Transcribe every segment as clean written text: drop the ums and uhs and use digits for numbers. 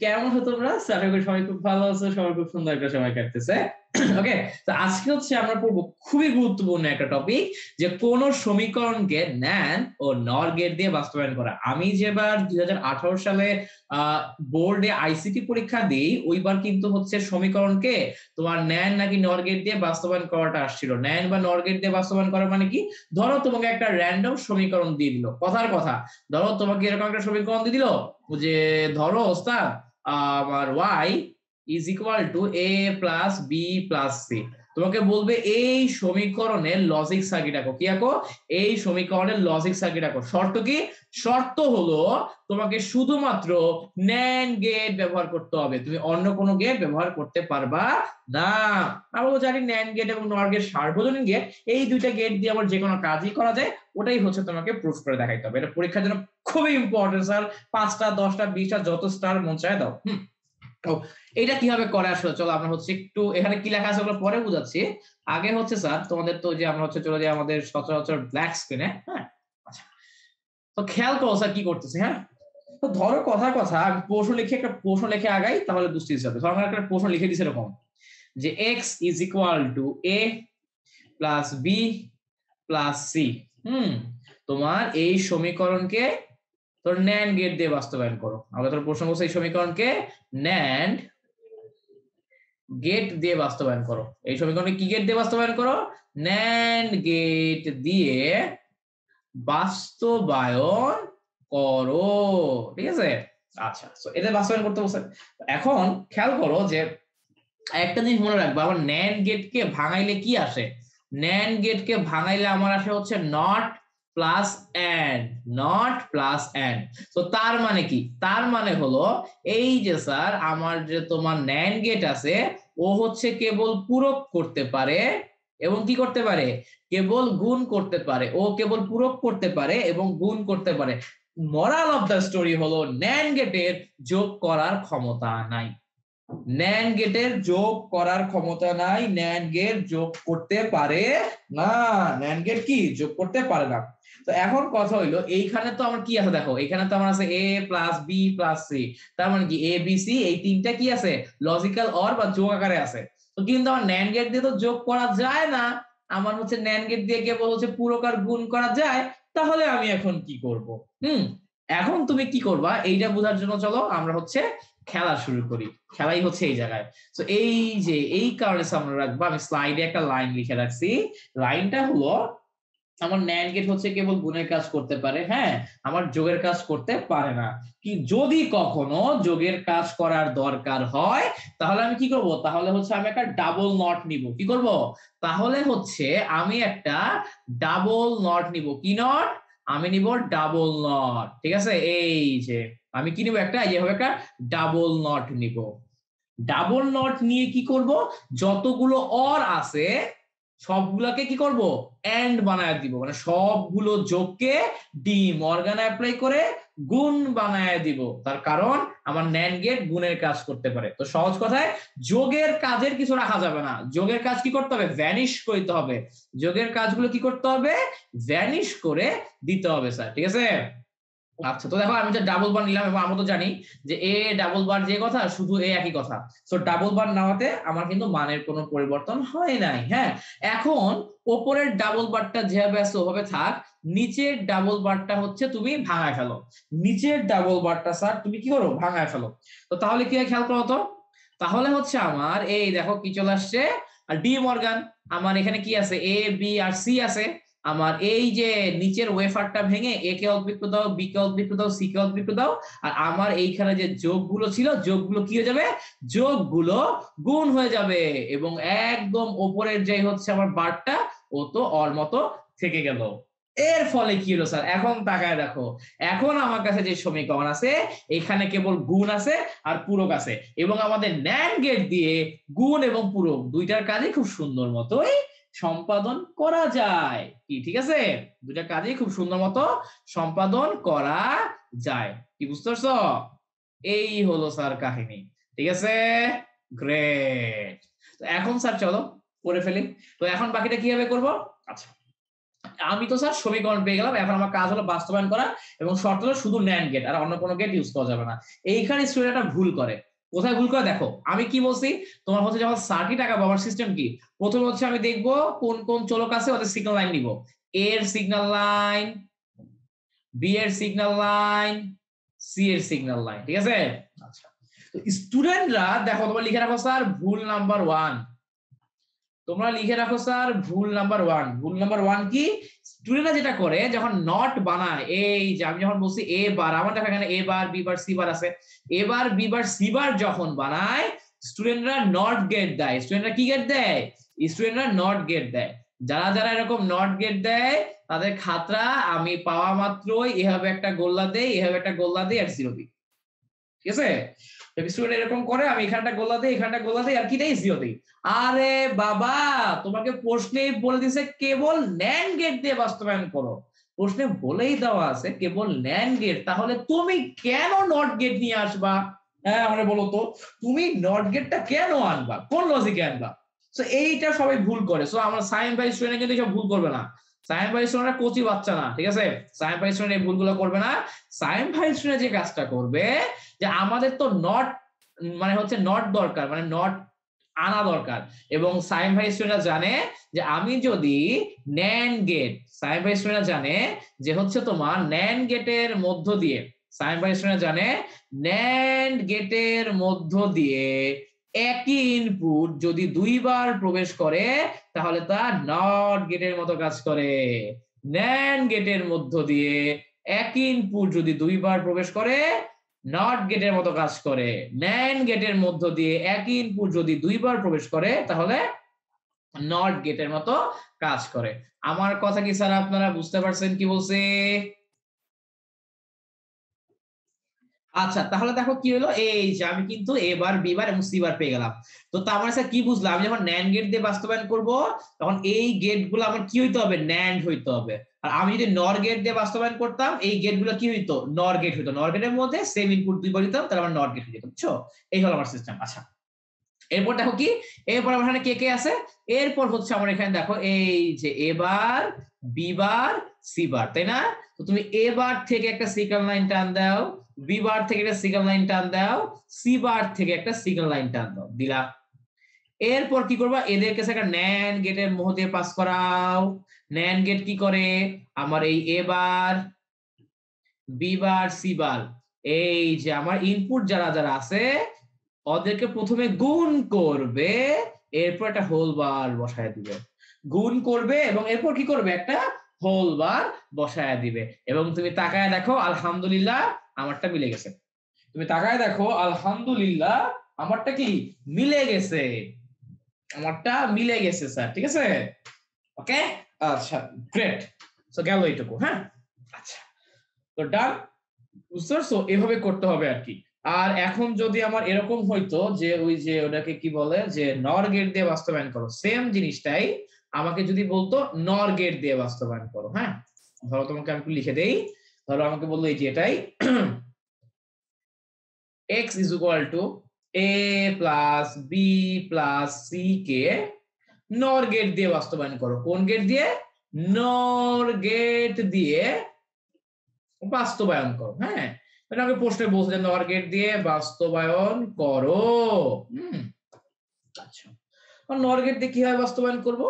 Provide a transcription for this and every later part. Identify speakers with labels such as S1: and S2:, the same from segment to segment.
S1: কেমন আছো তোমরা? আশা করি সবাই খুব ভালো আছো, সবাই খুব সুন্দর একটা সময় কাটতেছে। ওকে, তো আজকে হচ্ছে আমরা পড়বো খুবই গুরুত্বপূর্ণ একটা টপিক, যে কোন সমীকরণকে ন্যান ও নর গেট দিয়ে বাস্তবায়ন করা। আমি যেবার 2018 সালে বোর্ডে আইসিটি পরীক্ষা দিই, ওইবার কিন্তু হচ্ছে সমীকরণকে তোমার ন্যান নাকি নর গেট দিয়ে বাস্তবায়ন করাটা আসছিল। ন্যান বা নর গেট দিয়ে বাস্তবায়ন করা মানে কি, ধরো তোমাকে একটা র্যান্ডম সমীকরণ দিয়ে দিল, কথার কথা, ধরো তোমাকে এরকম একটা সমীকরণ দিয়ে দিল যে ধরো ওস্তাদ আমার Y is equal to A plus B plus C. তোমাকে বলবে এই সমীকরণের লজিক সার্কিট আঁকো। কি আঁকো? এই সমীকরণের লজিক সার্কিট আঁকো। শর্ত কি? শর্ত হলো তোমাকে শুধুমাত্র ন্যান্ড গেট ব্যবহার করতে হবে, তুমি অন্য কোনো গেট ব্যবহার করতে পারবা না। আমরা জানি ন্যান্ড গেট এবং নর গেট সার্বজনীন গেট, এই দুইটা গেট দিয়ে আবার যে কোনো কাজই করা যায়, ওটাই হচ্ছে তোমাকে প্রুফ করে দেখাইতে হবে। এটা পরীক্ষার জন্য খুবই ইম্পর্টেন্ট স্যার। 5টা 10টা 20টা যত স্টার মন চায় দাও। তো এটা কিভাবে করে আসলে চলো আমরা হচ্ছে একটু এখানে কি লেখা আছে ওগুলো পরে বুঝাচ্ছি। আগে হচ্ছে স্যার তোমাদের তো যে আমরা হচ্ছে চলে যাই আমাদের সচরাচর ব্ল্যাক স্ক্রিনে। হ্যাঁ, আচ্ছা, তো খেয়াল করো স্যার কি করতেছে। হ্যাঁ, তো ধরো কথার কথা আমি একটা প্রশ্ন লিখে আগাই, তাহলে বুঝতে হবে। ধরো আমরা একটা প্রশ্ন লিখে দিছি এরকম, যে X is equal to A plus B plus C. তোমার এই সমীকরণকে তোর ন্যান্ড গেট দিয়ে বাস্তবায়ন করো। আমরা তোর প্রশ্ন করছি এই সমীকরণকে ন্যান্ড গেট দিয়ে বাস্তবায়ন করো। এই সমীকরণে কি গেট দিয়ে বাস্তবায়ন করো? ন্যান্ড গেট দিয়ে বাস্তবায়ন করো। ঠিক আছে, আচ্ছা, তো এটা বাস্তবায়ন করতে বলছে। এখন খেয়াল করো যে একটা জিনিস মনে রাখবো, আমার ন্যান্ড গেটকে ভাঙাইলে কি আসে? ন্যান্ড গেটকে ভাঙাইলে আমার আসে হচ্ছে not plus and, not plus and. তো তার মানে কি? তার মানে হলো এই যে স্যার আমার যে তোমার ন্যান্ড গেট আছে, ও হচ্ছে কেবল পূরক করতে পারে এবং কি করতে পারে? কেবল গুণ করতে পারে। ও কেবল পূরক করতে পারে এবং গুণ করতে পারে। মরাল অফ দ্য স্টোরি হলো ন্যান্ড গেটের যোগ করার ক্ষমতা নাই। ন্যান্ড গেটের যোগ করার ক্ষমতা নাই। ন্যান্ড গেট যোগ করতে পারে না। ন্যান্ড গেট কি যোগ করতে পারে না। তো এখন কথা হইলো এইখানে তো আমার কি আছে দেখো, এখানে তো আমার আছে এ প্লাস বি প্লাস সি। তার মানে কি এ বি সি এই তিনটা কি আছে? লজিক্যাল অর বা যোগ আকারে আছে। তো কিন্তু আমার ন্যান্ড গেট দিয়ে তো যোগ করা যায় না। আমার হচ্ছে ন্যান্ড গেট দিয়ে কেবল হচ্ছে পূরক আর গুণ করা যায়। তাহলে আমি এখন কি করব? এখন তুমি কি করবা এইটা বোঝার জন্য চলো আমরা হচ্ছে খেলা শুরু করি। খেলাই হচ্ছে এই জায়গায়। তো এই যে এই কারণে সামনে রাখবো, আমি স্লাইডে একটা লাইন লিখে রাখছি। লাইনটা হলো আমার ন্যান্ড গেট হচ্ছে কেবল গুণের কাজ করতে পারে, হ্যাঁ, আমার যোগের কাজ করতে পারে না। কি যদি কখনো যোগের কাজ করার দরকার হয়, তাহলে আমি কি করব? তাহলে হচ্ছে আমি একটা ডাবল নট নিব। কি করব? তাহলে হচ্ছে আমি একটা ডাবল নট নিব। কি নট? আমি নিব ডাবল নট। ঠিক আছে, এই যে আমি কি নিব? একটা এইভাবে একটা ডাবল নট নিব। ডাবল নট নিয়ে কি করব? যতগুলো অর আছে সবগুলোকে কি করব? এন্ড বানায় দিব, মানে সবগুলো যোগকে ডি মর্গান অ্যাপ্লাই করে গুণ বানায় দিব। তার কারণ আমার ন্যান্ড গেট গুণের কাজ করতে পারে। তো সহজ কথায় যোগের কাজের কিছু রাখা যাবে না। যোগের কাজ কি করতে হবে? ভ্যানিশ করতে হবে। যোগের কাজগুলো কি করতে হবে? ভ্যানিশ করে দিতে হবে স্যার। ঠিক আছে, আচ্ছা, তো দেখো আমি যে ডাবল বার নিলাম, এবং আমরা তো জানি যে এ ডাবল বার যে কথা শুধু এ একই কথা। তো ডাবল বার নেওয়াতে আমার কিন্তু মানের কোনো পরিবর্তন হয় নাই। হ্যাঁ, এখন ওপরের ডাবল বারটা যেভাবে আছে ওভাবে থাক, নিচের ডাবল বারটা হচ্ছে তুমি ভাঙায় ফেলো। নিচের ডাবল বারটা স্যার তুমি কি করো? ভাঙায় ফেলো। তো তাহলে কি হয় খেয়াল করো তো। তাহলে হচ্ছে আমার এই দেখো কি চলে আসছে, আর ডি মর্গান। আমার এখানে কি আছে? এ বি আর সি আছে। আমার এই যে নিচের ওয়েফারটা ভেঙে এ কে অল্প দাও, বি কে অল্প দাও, সি কে অল্প দাও। আর আমার এইখানে যে যোগগুলো ছিল, যোগগুলো কি হয়ে যাবে? যোগগুলো গুণ হয়ে যাবে। এবং একদম ওপরের যে হচ্ছে আমার বারটা, ও তো ওর মতো থেকে গেল। এর ফলে কি হলো স্যার? এখন তাকায় দেখো, এখন আমার কাছে যে সমীকরণ আছে এখানে কেবল গুণ আছে আর পূরক আছে, এবং আমাদের ন্যান্ড গেট দিয়ে গুণ এবং পূরক দুইটার কাজই খুব সুন্দর মতোই সম্পাদন করা যায়। কি ঠিক আছে? দুইটা কাজই খুব সুন্দর মতো সম্পাদন করা যায়। কি বুঝতে পারছো? এই হলো স্যার কাহিনী। ঠিক আছে, গ্রেট। তো এখন স্যার চলো করে ফেলি। তো এখন বাকিটা কিভাবে করব? আচ্ছা, আমি তো স্যার সমীকরণ পেয়ে গেলাম, এখন আমার কাজ হলো বাস্তবায়ন করা, এবং শর্ত হলো শুধু ন্যান্ড গেট, আর অন্য কোনো গেট ইউজ করা যাবে না। এইখানে স্টুডেন্টরা ভুল করে। কোথায় ভুল করে দেখো, আমি কি বলছি, তোমার হচ্ছে যখন সার্কিট আঁকাবো, আমার সিস্টেম কি, প্রথমে হচ্ছে আমি দেখবো কোন কোন চলক আছে, ওদের সিগন্যাল লাইন নিব, এর সিগন্যাল লাইন, বি এর সিগন্যাল লাইন, সি এর সিগন্যাল লাইন, ঠিক আছে। আচ্ছা, তো স্টুডেন্টরা দেখো, তোমরা লিখে রাখো স্যার ভুল নাম্বার 1, তোমরা লিখে রাখো স্যার ভুল নাম্বার 1। ভুল নাম্বার 1 কি, স্টুডেন্টরা যেটা করে যখন নট বানায়, এই যে আমি যখন বলছি এ বার, আমার দেখো এখানে এ বার বি বার সি বার আছে, এ বার বি বার সি বার যখন বানায়, স্টুডেন্টরা নট গেট দেয়। স্টুডেন্টরা কি গেট দেয়, স্টুডেন্টরা নট গেট দেয়। যারা যারা এরকম নট গেট দেয় তাদের খাতরা আমি পাওয়া মাত্রই এভাবে একটা গোল্লা দেই, এভাবে একটা গোল্লা দেই আর জিরো দিই, ঠিক আছে। স্টুডেন্ট এরকম করে, আমি এখানটা গোল্লা দিই, এখানটা গোল্লা দিই, আর কি দেই, জিরো দিই। আরে বাবা, তোমাকে প্রশ্নেই বলে দিছে কেবল ন্যান্ড গেট দিয়ে বাস্তবায়ন করো, প্রশ্নে বলেই দেওয়া আছে কেবল ন্যান্ড গেট, তাহলে তুমি কেন নট গেট নিয়ে আসবা? হ্যাঁ আমরা বলো তো, তুমি নট গেটটা কেন আনবা, কোন লজিকে আনবা? সো এইটা সবাই ভুল করে। সো আমরা সায়েন্স ভাই স্টুডেন্ট কিন্তু সব ভুল করবে না, সায়েন্স ভাই স্টুডেন্টরা কোচি বাচ্চা না, ঠিক আছে। সায়েন্স ভাই স্টুডেন্ট এই ভুলগুলো করবে না। সায়েন্স ভাই স্টুডেন্ট যে কাজটা করবে, যে আমাদের তো নট মানে হচ্ছে নট দরকার, মানে নট আনা দরকার, এবং সাইম ভাই স্টুডেন্টরা জানে যে আমি যদি ন্যান্ড গেট, সাইম ভাই স্টুডেন্টরা জানে যে হচ্ছে তোমার ন্যান্ড গেটের মধ্য দিয়ে, সাইম ভাই স্টুডেন্টরা জানে ন্যান্ড গেটের মধ্য দিয়ে একই ইনপুট যদি দুইবার প্রবেশ করে তাহলে তা নট গেটের মতো কাজ করে। ন্যান্ড গেটের মধ্য দিয়ে একই ইনপুট যদি দুইবার প্রবেশ করে নট গেটের মতো কাজ করে। ন্যান্ড গেটের মধ্য দিয়ে একই ইনপুট যদি দুইবার প্রবেশ করে তাহলে নট গেটের মতো কাজ করে। আমার কথা কি স্যার আপনারা বুঝতে পারছেন কি বলছে? আচ্ছা, তাহলে দেখো কি হলো, এই যে আমি কিন্তু এ বার বি বার এবং সি বার পেয়ে গেলাম। তো তার মানে স্যার কি বুঝলাম, আমি যখন ন্যান্ড গেট দিয়ে বাস্তবায়ন করব তখন এই গেট গুলো আমার কি হইতে হবে, ন্যান্ড হইতে হবে। আর আমি যদি নর গেট দিয়ে বাস্তবায়ন করতাম এই গেট গুলো কি হইতো, নর গেট হইতো। নর গেটের মধ্যে সেম ইনপুট দুইবার দিতাম, তাহলে আমার নট গেট হয়ে যেত, বুঝছো? এই হলো আমার সিস্টেম। আচ্ছা, এরপর দেখো কি, এরপর আমার এখানে কে কে আছে, এরপর হচ্ছে আমার এখানে দেখো এই যে এ বার বি বার সি বার, তাই না? তো তুমি এ বার থেকে একটা সিগন্যাল লাইন টান দাও, বি বার থেকে একটা সিগন্যাল লাইন টান দাও, সি বার থেকে একটা সিগন্যাল লাইন টান দাও, দিলা। এরপর কি করবা, এদেরকে একটা ন্যান্ড গেটের মধ্যে দিয়ে পাস করাও। ন্যান্ড গেট কি করে, আমার এই এ বার বি বার সি বার, এই যে আমার ইনপুট যারা যারা আছে ওদেরকে প্রথমে গুণ করবে, এরপর একটা হোল বার বসায় দিবে। গুণ করবে এবং এরপর কি করবে, একটা হোল বার বসায় দিবে। এবং তুমি তাকায় দেখো আলহামদুলিল্লাহ আমারটা মিলে গেছে। তুমি তাকায় দেখো আলহামদুলিল্লাহ আমারটা কি মিলে গেছে, আমারটা মিলে গেছে স্যার, ঠিক আছে। ওকে, আচ্ছা গ্রেট। সো গেল এইটুকু, হ্যাঁ। আচ্ছা, তো ডান, বুঝতে পারছো, এভাবে করতে হবে আর কি। আর এখন যদি আমার এরকম হইতো যে ওই যে ওটাকে কি বলে যে নর গেট দিয়ে বাস্তবায়ন করো, সেম জিনিসটাই আমাকে যদি বলতো নর গেট দিয়ে বাস্তবায়ন করো, হ্যাঁ। ধরো তোমাকে আমি একটু লিখে দেই, ধরো আমাকে বললো এই যে এটাই x is equal to a plus b plus c কে নর গেট দিয়ে বাস্তবায়ন করো। কোন গেট দিয়ে, নর গেট দিয়ে বাস্তবায়ন করো, হ্যাঁ। এটা আমি প্রশ্নে বলছি যে নর গেট দিয়ে বাস্তবায়ন করো। আচ্ছা, নর গেট দিয়ে কিভাবে বাস্তবায়ন করব?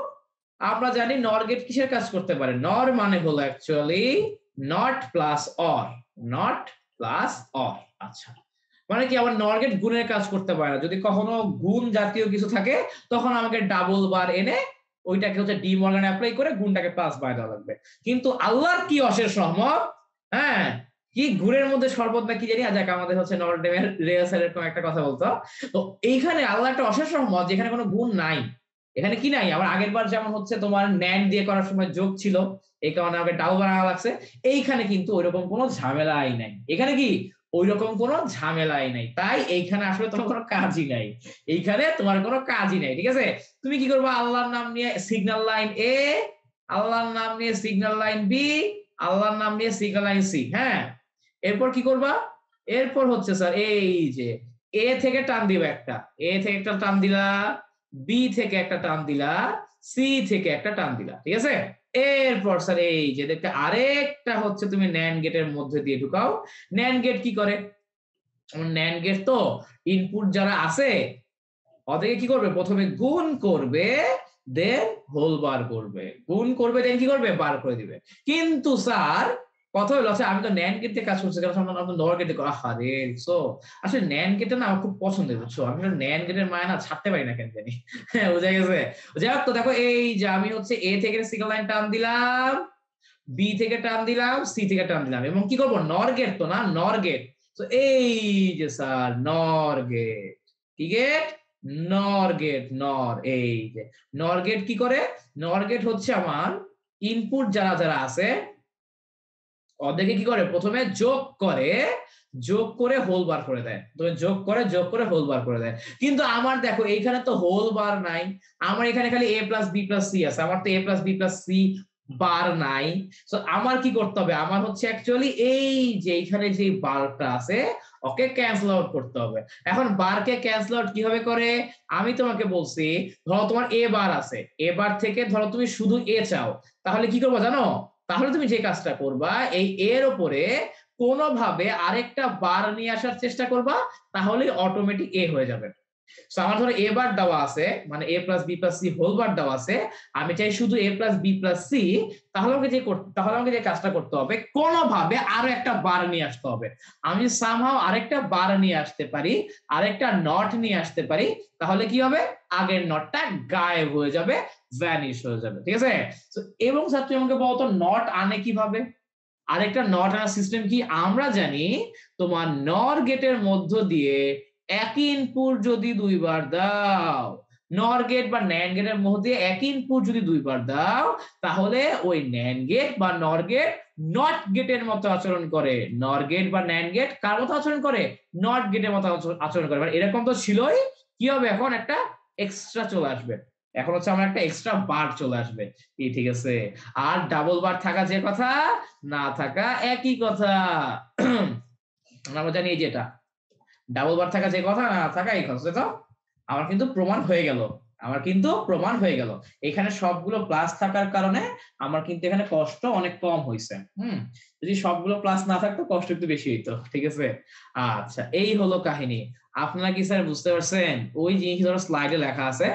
S1: আমরা জানি নর গেট কিসের কাজ করতে পারে, নর মানে হলো actually not plus or, not plus or. আচ্ছা, মানে কি আমার নর গেট গুণের কাজ করতে পারে না, যদি কখনো গুণ জাতীয় কিছু থাকে তখন আমাকে ডাবল বার এনে ওইটাকে হচ্ছে ডি মর্গান অ্যাপ্লাই করে গুণটাকে প্লাস বানাতে দেওয়া লাগবে। কিন্তু আল্লাহর কি অশেষ রহমত, হ্যাঁ, কি গুণের মধ্যে শরবত না কি জানি, আজ আমাদের হচ্ছে নরডেমের রিহার্সাল এরকম একটা কথা বলতো। তো এইখানে আল্লাহ একটা অশেষ রহমত যেখানে কোনো গুণ নাই, এখানে কি নাই, আমার আগের বার যেমন হচ্ছে তোমার ন্যান্ড দিয়ে করার সময় যোগ ছিল, এই কারণে আমাকে ডাবল বানানো লাগছে। এইখানে কিন্তু ওইরকম কোনো ঝামেলাই নাই, এখানে কি ওইরকম কোনো ঝামেলাই নাই, তাই এইখানে আসলে তোমার কোনো কাজই নাই, এইখানে তোমার কোনো কাজই নাই, ঠিক আছে। তুমি কি করবা, আল্লাহর নাম নিয়ে সিগন্যাল লাইন এ, আল্লাহর নাম নিয়ে সিগন্যাল লাইন বি, আল্লাহর নাম নিয়ে সিগন্যাল লাইন সি, হ্যাঁ। এরপর কি করবা, এরপর হচ্ছে স্যার এই যে এ থেকে টান দিবা একটা, এ থেকে একটা টান দিলা, বি থেকে একটা টান দিলা, সি থেকে একটা টান দিলা, ঠিক আছে? এরপর স্যার এই যে দেখতে আরেকটা হচ্ছে তুমি ন্যান্ড গেটের মধ্যে দিয়ে ঢুকাও। ন্যান্ড গেট কি করে? ন্যান্ড গেট তো ইনপুট যারা আছে ওদেরকে কি করবে, প্রথমে গুণ করবে, দেন হোল বার করবে, গুণ করবে দেন কি করবে, বার করে দিবে। কিন্তু স্যার কথা হলো, আচ্ছা আমি তো ন্যান্ড গেটে কাজ করছি, কারণ নর গেটে আরে সো আসলে ন্যান্ড গেটটা না আমার খুব পছন্দের, বুঝছো? আমি ন্যান্ড গেটের মায়া না ছাড়তে পারি না কেন জানি। হ্যাঁ বুঝা গেছে। যাই হোক, তো দেখো এই যে আমি হচ্ছে এ থেকে সিঙ্গেল লাইন টান দিলাম, বি থেকে টান দিলাম, সি থেকে টান দিলাম, এবং কি করবো, নর গেট তো না, নর গেট। তো এই যে স্যার নর গেট, কি গেট, নর গেট, নর, এই যে নর গেট কি করে, নর গেট হচ্ছে আমার ইনপুট যারা যারা আছে ওদেরকে কি করে, প্রথমে যোগ করে, যোগ করে হোল বার করে দেয়, তবে যোগ করে, যোগ করে হোল বার করে দেয়। কিন্তু আমার দেখো এইখানে তো হোল বার নাই, আমার এখানে খালি a plus B plus C আছে, আমার তো a plus B plus C bar নাই। তো আমার কি করতে হবে, আমার হচ্ছে অ্যাকচুয়ালি এই যে এইখানে যে বারটা আছে ওকে ক্যান্সেল আউট করতে হবে। এখন বারকে ক্যান্সেল আউট কিভাবে করে, আমি তোমাকে বলছি, ধরো তোমার এ বার আছে, এ বার থেকে ধরো তুমি শুধু এ চাও, তাহলে কি করবো জানো, তাহলে তুমি যে কাজটা করবা, এই এর উপরে কোনোভাবে আরেকটা বার নিয়ে আসার চেষ্টা করবা, তাহলে অটোমেটিক এ হয়ে যাবে। সো আমার ধরো এ বার দেওয়া আছে, মানে A plus B plus C whole bar দেওয়া আছে, আমি চাই শুধু A plus B plus C, তাহলে আমাকে যে কাজটা করতে হবে, কোনোভাবে আরো একটা বার নিয়ে আসতে হবে। আমি সামহাও আরেকটা বার নিয়ে আসতে পারি, আরেকটা নট নিয়ে আসতে পারি, তাহলে কি হবে, আগের নটটা গায়েব হয়ে যাবে, ভ্যানিশ হয়ে যাবে, ঠিক আছে? এবং স্যার তুমি আমাকে বলতো নট আনে কিভাবে, আরেকটা নট আনার সিস্টেম কি, আমরা জানি তোমার নর গেটের মধ্য দিয়ে একই ইনপুট যদি দুইবার দাও, নর গেট বা ন্যান্ড গেটের মধ্যে একই ইনপুট যদি দুইবার দাও, তাহলে ওই ন্যান্ড গেট বা নর গেট নট গেটের মতো আচরণ করে। নর গেট বা ন্যান্ড গেট কার মতো আচরণ করে, নট গেটের মতো আচরণ করে। মানে এরকম তো ছিলই, কি হবে, এখন একটা এক্সট্রা চলে আসবে, এখন হচ্ছে আমার একটা এক্সট্রা বার চলে আসবে, ঠিক আছে? আর ডাবল বার থাকা যে কথা, না থাকা একই কথা। আমরা জানি এই যেটা ডাবল বার থাকা যে কথা, না থাকা এই কথা, তো আমার কিন্তু প্রমাণ হয়ে গেল, আমার কিন্তু প্রমাণ হয়ে গেল। এখানে সবগুলো প্লাস থাকার কারণে আমার কিন্তু এখানে কষ্ট অনেক কম হয়েছে। যদি সবগুলো প্লাস না থাকতো কষ্ট একটু বেশি হইতো, ঠিক আছে? আচ্ছা, এই হলো কাহিনী। আপনারা কি স্যার বুঝতে পারছেন? ওই জিনিস ধরো স্লাইডে লেখা আছে,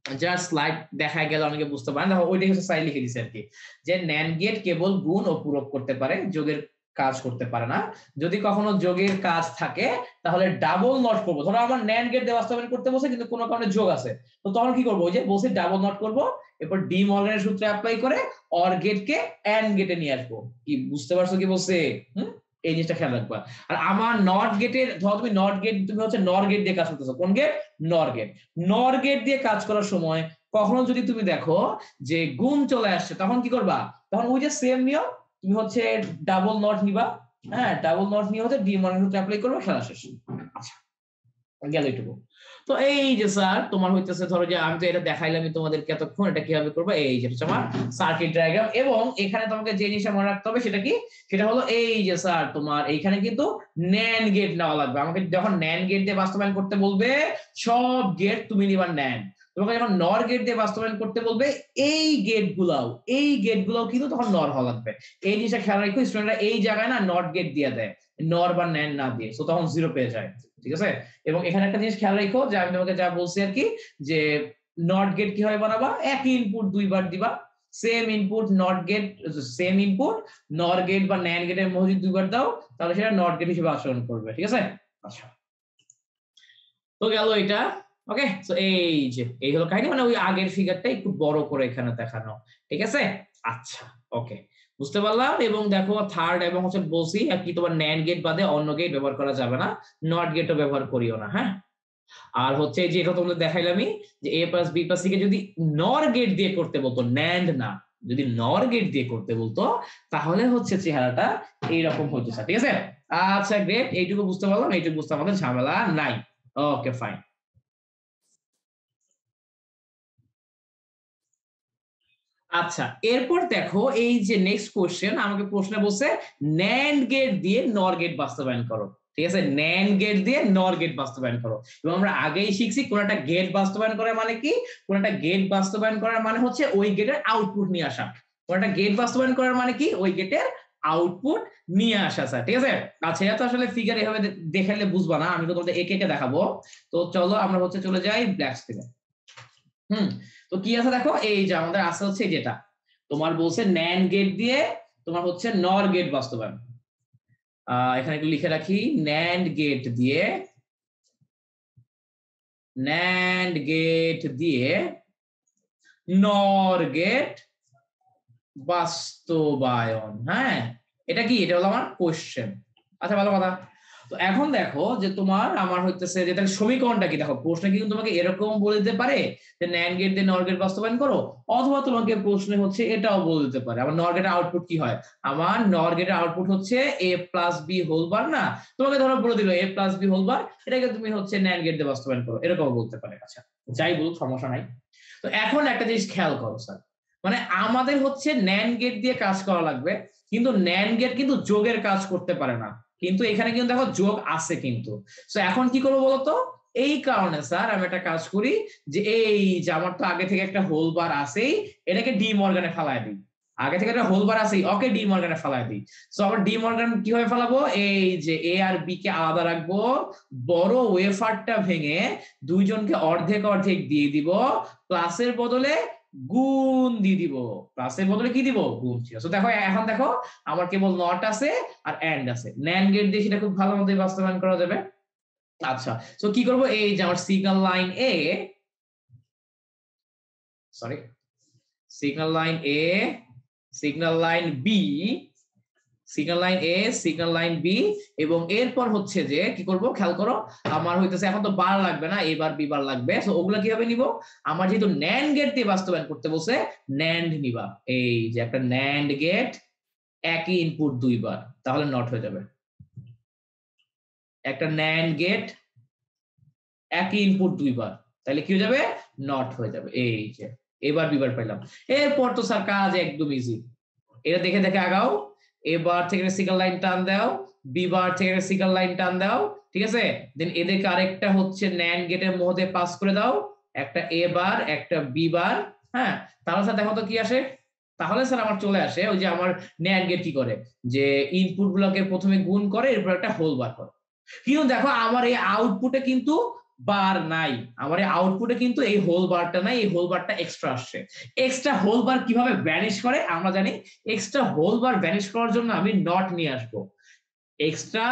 S1: যার স্লাইড দেখায় গেল অনেকে বুঝতে পারেন, দেখো ওইটাই হচ্ছে স্লাইড লিখে দিছে আর কি, যে ন্যান্ড গেট কেবল গুণ ও পূরক করতে পারে, যোগের কাজ করতে পারে না। যদি কখনো যোগের কাজ থাকে তাহলে ডাবল নট করবো। ধরো আমার ন্যান্ড গেট দিয়ে বাস্তবায়ন করতে বলছে কিন্তু কোনো কারণে যোগ আছে, তো তখন কি করবো, ওই যে বলছি ডাবল নট করবো, এরপর ডি মর্গানের সূত্রে অ্যাপ্লাই করে অর গেটকে এন্ড গেটে নিয়ে আসবো। কি বুঝতে পারছো কি বলছে? এই জিনিসটা খেয়াল রাখবা। আর আমার নট গেটের, ধরো তুমি নট গেট, তুমি হচ্ছে নর গেট দিয়ে কাজ করতেছো, কোন গেট, নর গেট। নর গেট দিয়ে কাজ করার সময় কখনো যদি তুমি দেখো যে গুণ চলে আসছে, তখন কি করবা, তখন ওই যে সেম নিয়ম, তুমি হচ্ছে ডাবল নট নিবা, হ্যাঁ ডাবল নট নিয়ে হচ্ছে ডি মর্গানের সূত্রে অ্যাপ্লাই করবে, খেলা শেষ। আচ্ছা, গেল এটুকু। তো এই যে স্যার তোমার হইতেছে, ধরো যে আমি তো এটা দেখাইলাম তোমাদেরকে এতক্ষণ, এটা কিভাবে করবে, এই যে হচ্ছে আমার সার্কিট ডায়াগ্রাম। এবং এখানে তোমাকে যে জিনিসটা মনে রাখতে হবে সেটা কি, সেটা হলো এই যে স্যার তোমার এইখানে কিন্তু ন্যান্ড গেট নেওয়া লাগবে। আমাকে যখন ন্যান্ড গেট দিয়ে বাস্তবায়ন করতে বলবে, সব গেট তুমি নিবা ন্যান্ড। তোমাকে যখন নর গেট দিয়ে বাস্তবায়ন করতে বলবে, এই গেট গুলাও কিন্তু তখন নর হওয়া লাগবে। এই জিনিসটা খেয়াল রাখো, স্টুডেন্টরা এই জায়গায় না নট গেট দিয়ে দেয়, নর বা ন্যান্ড না দিয়ে, তো তখন জিরো পেয়ে যায়, ঠিক আছে? এবং এখানে একটা জিনিস খেয়াল রাখো, যে আমি তোমাকে যা বলছি আর কি, যে নট গেট কিভাবে বানাবা, একই ইনপুট দুইবার দিবা, same input not gate, same input nor gate বা ন্যান্ড গেটের মধ্যে দুইবার দাও, তাহলে সেটা নট গেট হিসেবে আচরণ করবে, ঠিক আছে? আচ্ছা, তো গেল এটা। ওকে, তো এই যে এই হলো কাহিনী, মানে ওই আগের ফিগারটা একটু বড় করে এখানে দেখানো, ঠিক আছে? আচ্ছা, ওকে, বুঝতে পারলাম। এবং দেখো থার্ড এবং হচ্ছে বলছি আর কি, তোমার ন্যান্ড গেট বাদে অন্য গেট ব্যবহার করা যাবে না, নট গেটও ব্যবহার করিও না, হ্যাঁ। আর হচ্ছে যে এটা তোমাদের দেখাইলামই, যে এ plus B plus C K যদি নর গেট দিয়ে করতে বলতো, ন্যান্ড না, যদি নর গেট দিয়ে করতে বলতো, তাহলে হচ্ছে চেহারাটা এইরকম হতো, স্যার, ঠিক আছে? আচ্ছা গ্রেট, এইটুকু বুঝতে পারলাম, এইটুকু বুঝতে আমাদের ঝামেলা নাই। Okay fine. আচ্ছা, এরপর দেখো এই যে নেক্সট কোশ্চেন, আমাকে প্রশ্ন বলছে ন্যান্ড গেট দিয়ে নর গেট বাস্তবায়ন করো। ঠিক আছে, ন্যান্ড গেট দিয়ে নর গেট বাস্তবায়ন করো। এবং আমরা আগেই শিখছি কোন একটা গেট বাস্তবায়ন করার মানে কি, কোন একটা গেট বাস্তবায়ন করার মানে হচ্ছে ওই গেটের আউটপুট নিয়ে আসা। কোন একটা গেট বাস্তবায়ন করার মানে কি, ওই গেটের আউটপুট নিয়ে আসা স্যার, ঠিক আছে। আচ্ছা, এটা তো আসলে ফিগার এভাবে দেখাইলে বুঝবা না, আমি তো তোমাদের একে একে দেখাবো। তো চলো আমরা হচ্ছে চলে যাই ব্ল্যাক স্ক্রিনে। তো কি আছে দেখো, এই যে আমাদের আছে হচ্ছে যেটা তোমার বলছে ন্যান্ড গেট দিয়ে তোমার হচ্ছে নর গেট বাস্তবায়ন। এখানে একটু লিখে রাখি, ন্যান্ড গেট দিয়ে নর গেট বাস্তবায়ন। হ্যাঁ, এটা কি, এটা হলো আমার কোশ্চেন। আচ্ছা, ভালো কথা। তো এখন দেখো যে তোমার আমার হইতেছে যে তাহলে সমীকরণটা কি, দেখো প্রশ্নে কিন্তু তোমাকে এরকম বলে দিতে পারে যে ন্যান্ড গেট দিয়ে নর গেট বাস্তবায়ন করো, অথবা তোমাকে প্রশ্নে হচ্ছে এটাও বলে দিতে পারে আমার নর গেটের আউটপুট কি হয়। আমার নর গেটের আউটপুট হচ্ছে a plus B whole bar না, তোমাকে ধরো বলে দিল a plus B whole bar, এটাকে তুমি হচ্ছে ন্যান্ড গেট দিয়ে বাস্তবায়ন করো, এরকম বলতে পারে। আচ্ছা, যাই বলুক সমস্যা নাই। তো এখন একটা জিনিস খেয়াল করো স্যার, মানে আমাদের হচ্ছে ন্যান্ড গেট দিয়ে কাজ করা লাগবে, কিন্তু ন্যান্ড গেট কিন্তু যোগের কাজ করতে পারে না, কিন্তু এখানে কিন্তু দেখো যোগ আছে কিন্তু। তো এখন কি করবো বলতো, এই কারণে স্যার আমি একটা কাজ করি যে এই যে আমার তো আগে থেকে একটা হোল বার আছেই, এটাকে ডি মর্গানে ফালায় দিই। আগে থেকে একটা হোল বার আছেই, ওকে ডি মর্গানে ফালায় দিই। সো আবার ডি মর্গান কিভাবে ফালাবো, এই যে এ আর বি কে আলাদা রাখবো, বড় ওয়েফারটা ভেঙে দুইজনকে অর্ধেক অর্ধেক দিয়ে দিব, প্লাসের বদলে গুণ দিয়ে দিব, প্লাসের বদলে কি দিব, গুণ ছিল। তো দেখো এখন দেখো আমার কেবল নট আছে আর এন্ড আছে, ন্যান্ড গেট দিয়ে সেটা খুব ভালো মতো বাস্তবায়ন করা যাবে। আচ্ছা, তো কি করব, এই যে আমার signal line A, sorry, signal line A, signal line B, signal line A, signal line B, এবং এরপর হচ্ছে যে কি করব খেয়াল করো, আমার হইতেছে এখন তো বার লাগবে না, এবার বি বার লাগবে। তো ওগুলা কিভাবে নিব, আমার যেহেতু ন্যান্ড গেট দিয়ে বাস্তবায়ন করতে বলছে, ন্যান্ড নিবা, এই যে একটা ন্যান্ড গেট, একই ইনপুট দুইবার, তাহলে নট হয়ে যাবে। একটা ন্যান্ড গেট একই ইনপুট দুইবার, তাহলে কি হয়ে যাবে, নট হয়ে যাবে। এই যে এবার বিবার পাইলাম। এরপর তো স্যার কাজ একদম ইজি, এটা দেখে দেখে আগাও, এবার থেকে সিগন্যাল লাইন টান দাও, বিবার থেকে সিগন্যাল লাইন টান দাও, ঠিক আছে। দেন এদেরকে আরেকটা হচ্ছে ন্যান্ড গেটের মধ্যে পাস করে দাও, একটা এ বার একটা বি বার। হ্যাঁ, তাহলে স্যার দেখো তো কি আসে, তাহলে স্যার আমার চলে আসে ওই যে আমার ন্যান্ড গেট কি করে, যে ইনপুট গুলোকে প্রথমে গুণ করে, এরপর একটা হোল বার করে। কিন্তু দেখো আমার এই আউটপুটে কিন্তু বার নাই, আমার এই আউটপুটে কিন্তু এই হোল বারটা নাই, এই হোল বারটা এক্সট্রা আসছে। এক্সট্রা হোল বার কিভাবে ভ্যানিশ করে আমরা জানি, এক্সট্রা হোল বার ভ্যানিশ করার জন্য আমি নট নিয়ে আসবো, এক্সট্রা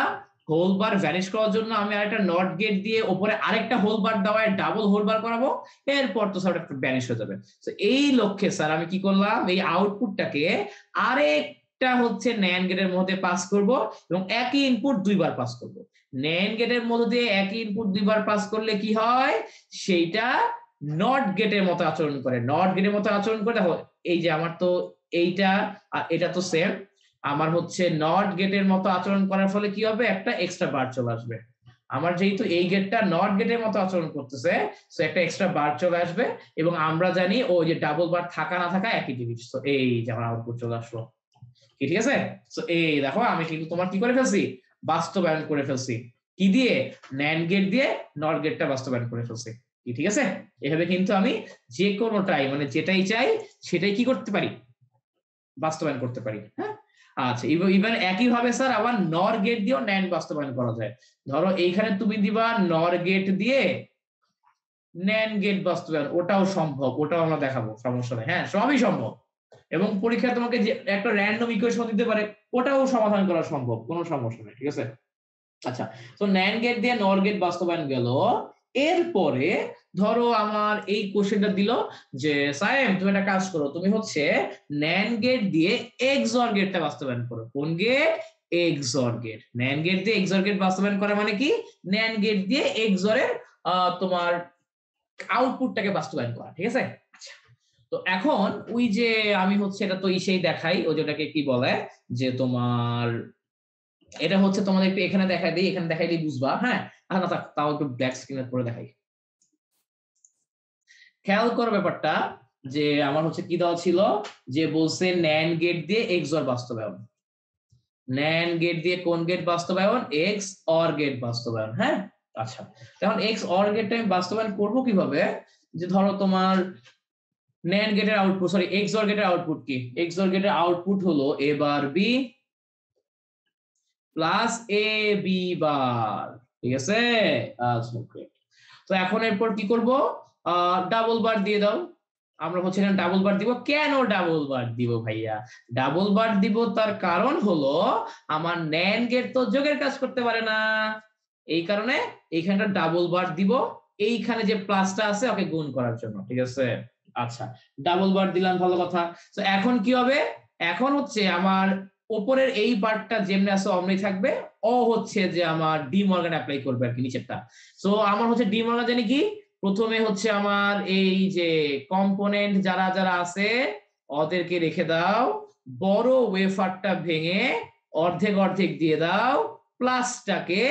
S1: হোল বার ভ্যানিশ করার জন্য আমি আরেকটা নট গেট দিয়ে উপরে আরেকটা হোল বার দেওয়ায় ডাবল হোল বার করাবো, এরপর তো স্যার একটা ভ্যানিশ হয়ে যাবে। তো এই লক্ষ্যে স্যার আমি কি করলাম, এই আউটপুটটাকে আরেকটা হচ্ছে ন্যান্ড গেটের মধ্যে পাস করব, এবং একই ইনপুট দুইবার পাস করব। ন্যান্ড গেটের মধ্যে দিয়ে একই ইনপুট দুইবার পাস করলে কি হয়, সেইটা নট গেটের মতো আচরণ করে, নট গেটের মতো আচরণ করে। দেখো এই যে আমার তো এইটা আর এটা তো সেম, আমার হচ্ছে নট গেটের মতো আচরণ করার ফলে কি হবে, একটা এক্সট্রা বার চলে আসবে। আমার যেহেতু এই গেটটা নট গেটের মতো আচরণ করতেছে, সো একটা এক্সট্রা বার চলে আসবে, এবং আমরা জানি ও যে ডাবল বার থাকা না থাকা একই জিনিস। তো এই যে আমার আউটপুট চলে আসলো, ঠিক আছে। তো এই দেখো আমি কিন্তু তোমার কি করে ফেলছি, বাস্তবায়ন করে ফেলছি, কি দিয়ে, ন্যান্ড গেট দিয়ে নট গেটটা বাস্তবায়ন করে ফেলছি, ঠিক আছে। এভাবে কিন্তু আমি যে কোনোটাই মানে যেটাই চাই সেটাই কি করতে পারি, বাস্তবায়ন করতে পারি। হ্যাঁ, আচ্ছা, ইভেন একই ভাবে স্যার আবার নর গেট দিয়েও ন্যান্ড বাস্তবায়ন করা যায়। ধরো এইখানে তুমি দিবা নর গেট দিয়ে ন্যান্ড গেট বাস্তবায়ন, ওটাও সম্ভব, ওটাও আমরা দেখাবো, সমস্যা নেই। হ্যাঁ, সবই সম্ভব, এবং পরীক্ষায় তোমাকে যে একটা র্যান্ডম ইকুয়েশন দিতে পারে, ওটাও সমাধান করা সম্ভব, কোনো সমস্যা নেই, ঠিক আছে। আচ্ছা, তো ন্যান্ড গেট দিয়ে নর গেট বাস্তবায়ন গেল, এরপরে ধরো আমার এই কোশ্চেনটা দিল যে সায়েম তুমি একটা কাজ করো, তুমি হচ্ছে ন্যান্ড গেট দিয়ে এক্সঅর গেটটা বাস্তবায়ন করো। কোন গেট, এক্সঅর গেট। ন্যান্ড গেট দিয়ে এক্সঅর গেট বাস্তবায়ন করা মানে কি, ন্যান্ড গেট দিয়ে এক্সঅর এর তোমার আউটপুটটাকে বাস্তবায়ন করা, ঠিক আছে। আচ্ছা, তো এখন ওই যে আমি হচ্ছে এটা তো ইসেই দেখাই, ওই যেটাকে কি বলে, যে তোমার এটা হচ্ছে তোমাদের একটু এখানে দেখাই দিই, এখানে দেখাই দিই বুঝবা। হ্যাঁ, না তাও একটু ব্ল্যাক স্ক্রিনে পরে দেখাই, খেয়াল করো ব্যাপারটা, যে আমার হচ্ছে কি দেওয়া ছিল, যে বলছে ন্যান্ড গেট দিয়ে এক্সঅর বাস্তবায়ন। NAND গেট দিয়ে কোন গেট বাস্তবায়ন? এক্স অর গেট বাস্তবায়ন। হ্যাঁ, আচ্ছা এখন এক্স অর গেটটা আমি বাস্তবায়ন করবো কিভাবে? যে ধরো তোমার NAND গেটের আউটপুট, সরি এক্স অর গেটের আউটপুট কি? এক্স অর গেটের আউটপুট হলো এ বার বি প্লাস এ বি বার, ঠিক আছে? আচ্ছা great। তো এখন এরপর কি করব? ডাবল বার দিয়ে দাও। আমরা হচ্ছে এখানে ডাবল বার দিব। কেন ডাবল বার দিব ভাইয়া? ডাবল বার দিব তার কারণ হলো আমার NAND গেট তো যোগের কাজ করতে পারে না, এই কারণে এইখানটা ডাবল বার দিব, এইখানে যে প্লাসটা আছে ওকে গুণ করার জন্য, ঠিক আছে? আচ্ছা ডাবল বার দিলাম, ভালো কথা। তো এখন কি হবে? এখন হচ্ছে আমার উপরের এই পার্টটা যেমনি আছে অমনি থাকবে, ও হচ্ছে যে আমার ডি মর্গান অ্যাপ্লাই করবে আর কি নিচেরটা। সো আমার হচ্ছে ডি মর্গান জানি কি, প্রথমে হচ্ছে আমার এই যে কম্পোনেন্ট যারা যারা আছে ওদেরকে রেখে দাও, বড় ওয়েফারটা ভেঙে অর্ধেক অর্ধেক দিয়ে দাও, প্লাসটাকে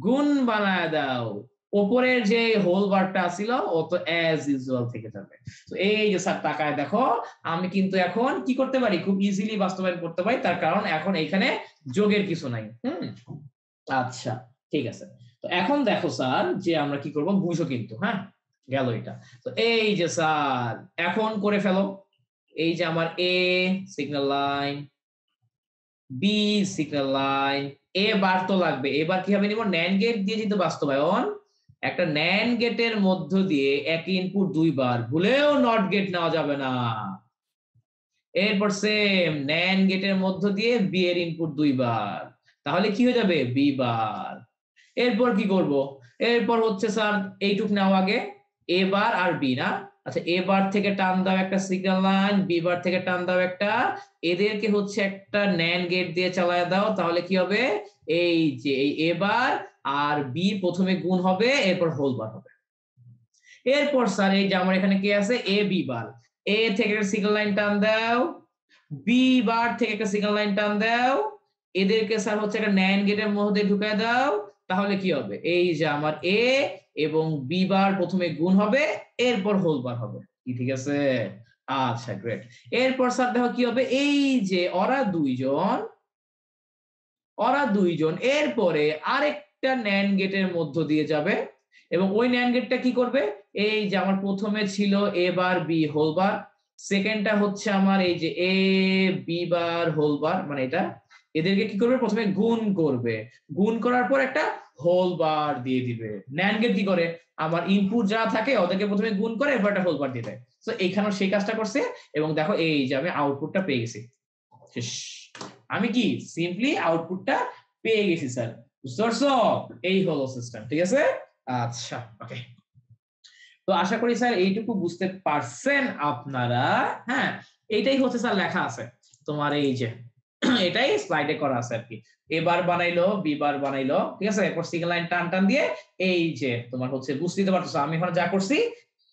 S1: গুণ বানায় দাও, উপরের যে হোল বারটা ছিল ও তো অ্যাজ ইউজুয়াল থেকে যাবে। তো এই যে স্যার তাকায় দেখো, আমি কিন্তু এখন কি করতে পারি, খুব ইজিলি বাস্তবায়ন করতে পারি, তার কারণ এখন এইখানে যোগের কিছু নাই। আচ্ছা ঠিক আছে। তো এখন দেখো স্যার যে আমরা কি করব, বুঝো কিন্তু, হ্যাঁ গেল এটা। তো এই যে স্যার এখন করে ফেলো, এই যে আমার A signal line, B signal line, A bar তো লাগবে, এবার কিভাবে নিব? NAND গেট দিয়ে যেহেতু বাস্তবায়ন, একটা NAND গেটের মধ্য দিয়ে একই ইনপুট দুইবার, ভুলেও নট গেট নেওয়া যাবে না। এরপর সেম NAND গেটের মধ্য দিয়ে বি এর ইনপুট দুইবার, তাহলে কি হয়ে যাবে? B bar. এরপর কি করব? এরপর হচ্ছে স্যার এইটুক নাও আগে, এ বার আর বি না? আচ্ছা এ বার থেকে টান দাও একটা সিগন্যাল লাইন, বি বার থেকে টান দাও একটা, এদেরকে হচ্ছে একটা NAND গেট দিয়ে চালায় দাও, তাহলে কি হবে? এই যে এই এ বার আর বি প্রথমে গুণ হবে, এরপর হোল বার হবে। এরপর স্যার এই যে আমার এখানে কি আছে? এ বি বার, এ থেকে একটা সিগন্যাল লাইন টান দাও, বি বার থেকে একটা সিগন্যাল লাইন টান দাও, এদেরকে স্যার হচ্ছে একটা NAND গেটের মধ্যে ঢুকায় দাও, তাহলে কি হবে? এই যে আমার এ এবং বি বার প্রথমে গুণ হবে, এরপর হোল বার হবে, কি ঠিক আছে? আচ্ছা গ্রেট। এরপর স্যার দেখো কি হবে, এই যে ওরা দুইজন এরপরে আরেকটা NAND গেটের মধ্য দিয়ে যাবে, এবং ওই NAND গেটটা কি করবে? এই যে আমার প্রথমে ছিল এ বার বি হোল বার, সেকেন্ডটা হচ্ছে আমার এই যে এ বি বার হোল বার, মানে এটা, এদেরকে কি করবে? প্রথমে গুণ করবে, গুণ করার পর একটা হোল বার দিয়ে দিবে। NAND গেট কি করে? আমার ইনপুট যা থাকে ওদেরকে প্রথমে গুণ করে এরপর একটা হোল বার দিয়ে দেয়। তো এইখানেও সেই কাজটা করছে, এবং দেখো এই যে আমি আউটপুটটা পেয়ে গেছি। আমি কি সিম্পলি আউটপুটটা পেয়ে গেছি স্যার, বুঝতে পারছো? এই হলো সিস্টেম, ঠিক আছে? আচ্ছা ওকে। তো আশা করি স্যার এইটুকু বুঝতে পারছেন আপনারা। হ্যাঁ এইটাই হচ্ছে স্যার লেখা আছে তোমার এই যে এটাই স্লাইডে করা আছে আর কি। এবার বানাইলো, বি বার বানাইলো, ঠিক আছে? এরপর সিগন্যাল লাইন টান টান দিয়ে এই যে তোমার হচ্ছে, বুঝতে পারছো আমি এখন যা করছি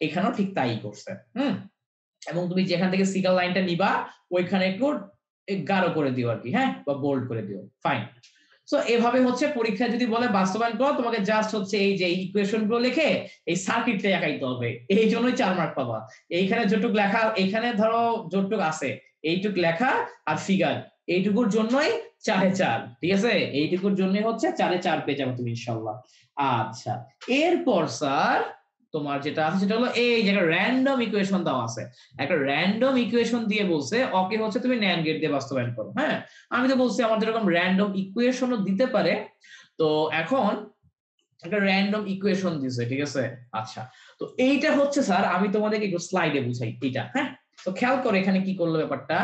S1: এখানেও ঠিক তাই করছে। এবং তুমি যেখান থেকে সিগন্যাল লাইনটা নিবা ওইখানে একটু গাঢ় করে দিও আর কি, হ্যাঁ, বা বোল্ড করে দিও, ফাইন। সো এভাবে হচ্ছে পরীক্ষায় যদি বলে বাস্তবায়ন করো, তোমাকে জাস্ট হচ্ছে এই যে ইকুয়েশন গুলো লিখে এই সার্কিটটা একাইতে হবে, এই জন্যই 4 মার্ক পাবা। এইখানে যতটুক লেখা, এখানে ধরো যতটুক আছে এইটুক লেখা আর ফিগার, এইটুকুর জন্যই 4-4, ঠিক আছে? এইটুকুর জন্যই হচ্ছে 4-4 পেয়ে যাবে তুমি ইনশাআল্লাহ। আচ্ছা এরপর স্যার তোমার যেটা আছে সেটা হলো এই যে একটা র্যান্ডম ইকুয়েশন দেওয়া আছে, একটা র্যান্ডম ইকুয়েশন দিয়ে বলছে ওকে হচ্ছে তুমি NAND গেট দিয়ে বাস্তবায়ন করো। হ্যাঁ আমি তো বলছি আমাদের এরকম র্যান্ডম ইকুয়েশনও দিতে পারে। তো এখন একটা র্যান্ডম ইকুয়েশন দিছে, ঠিক আছে? আচ্ছা তো এইটা হচ্ছে স্যার আমি তোমাদেরকে একটু স্লাইডে বুঝাই এইটা, হ্যাঁ? তো খেয়াল করো এখানে কি করলো ব্যাপারটা,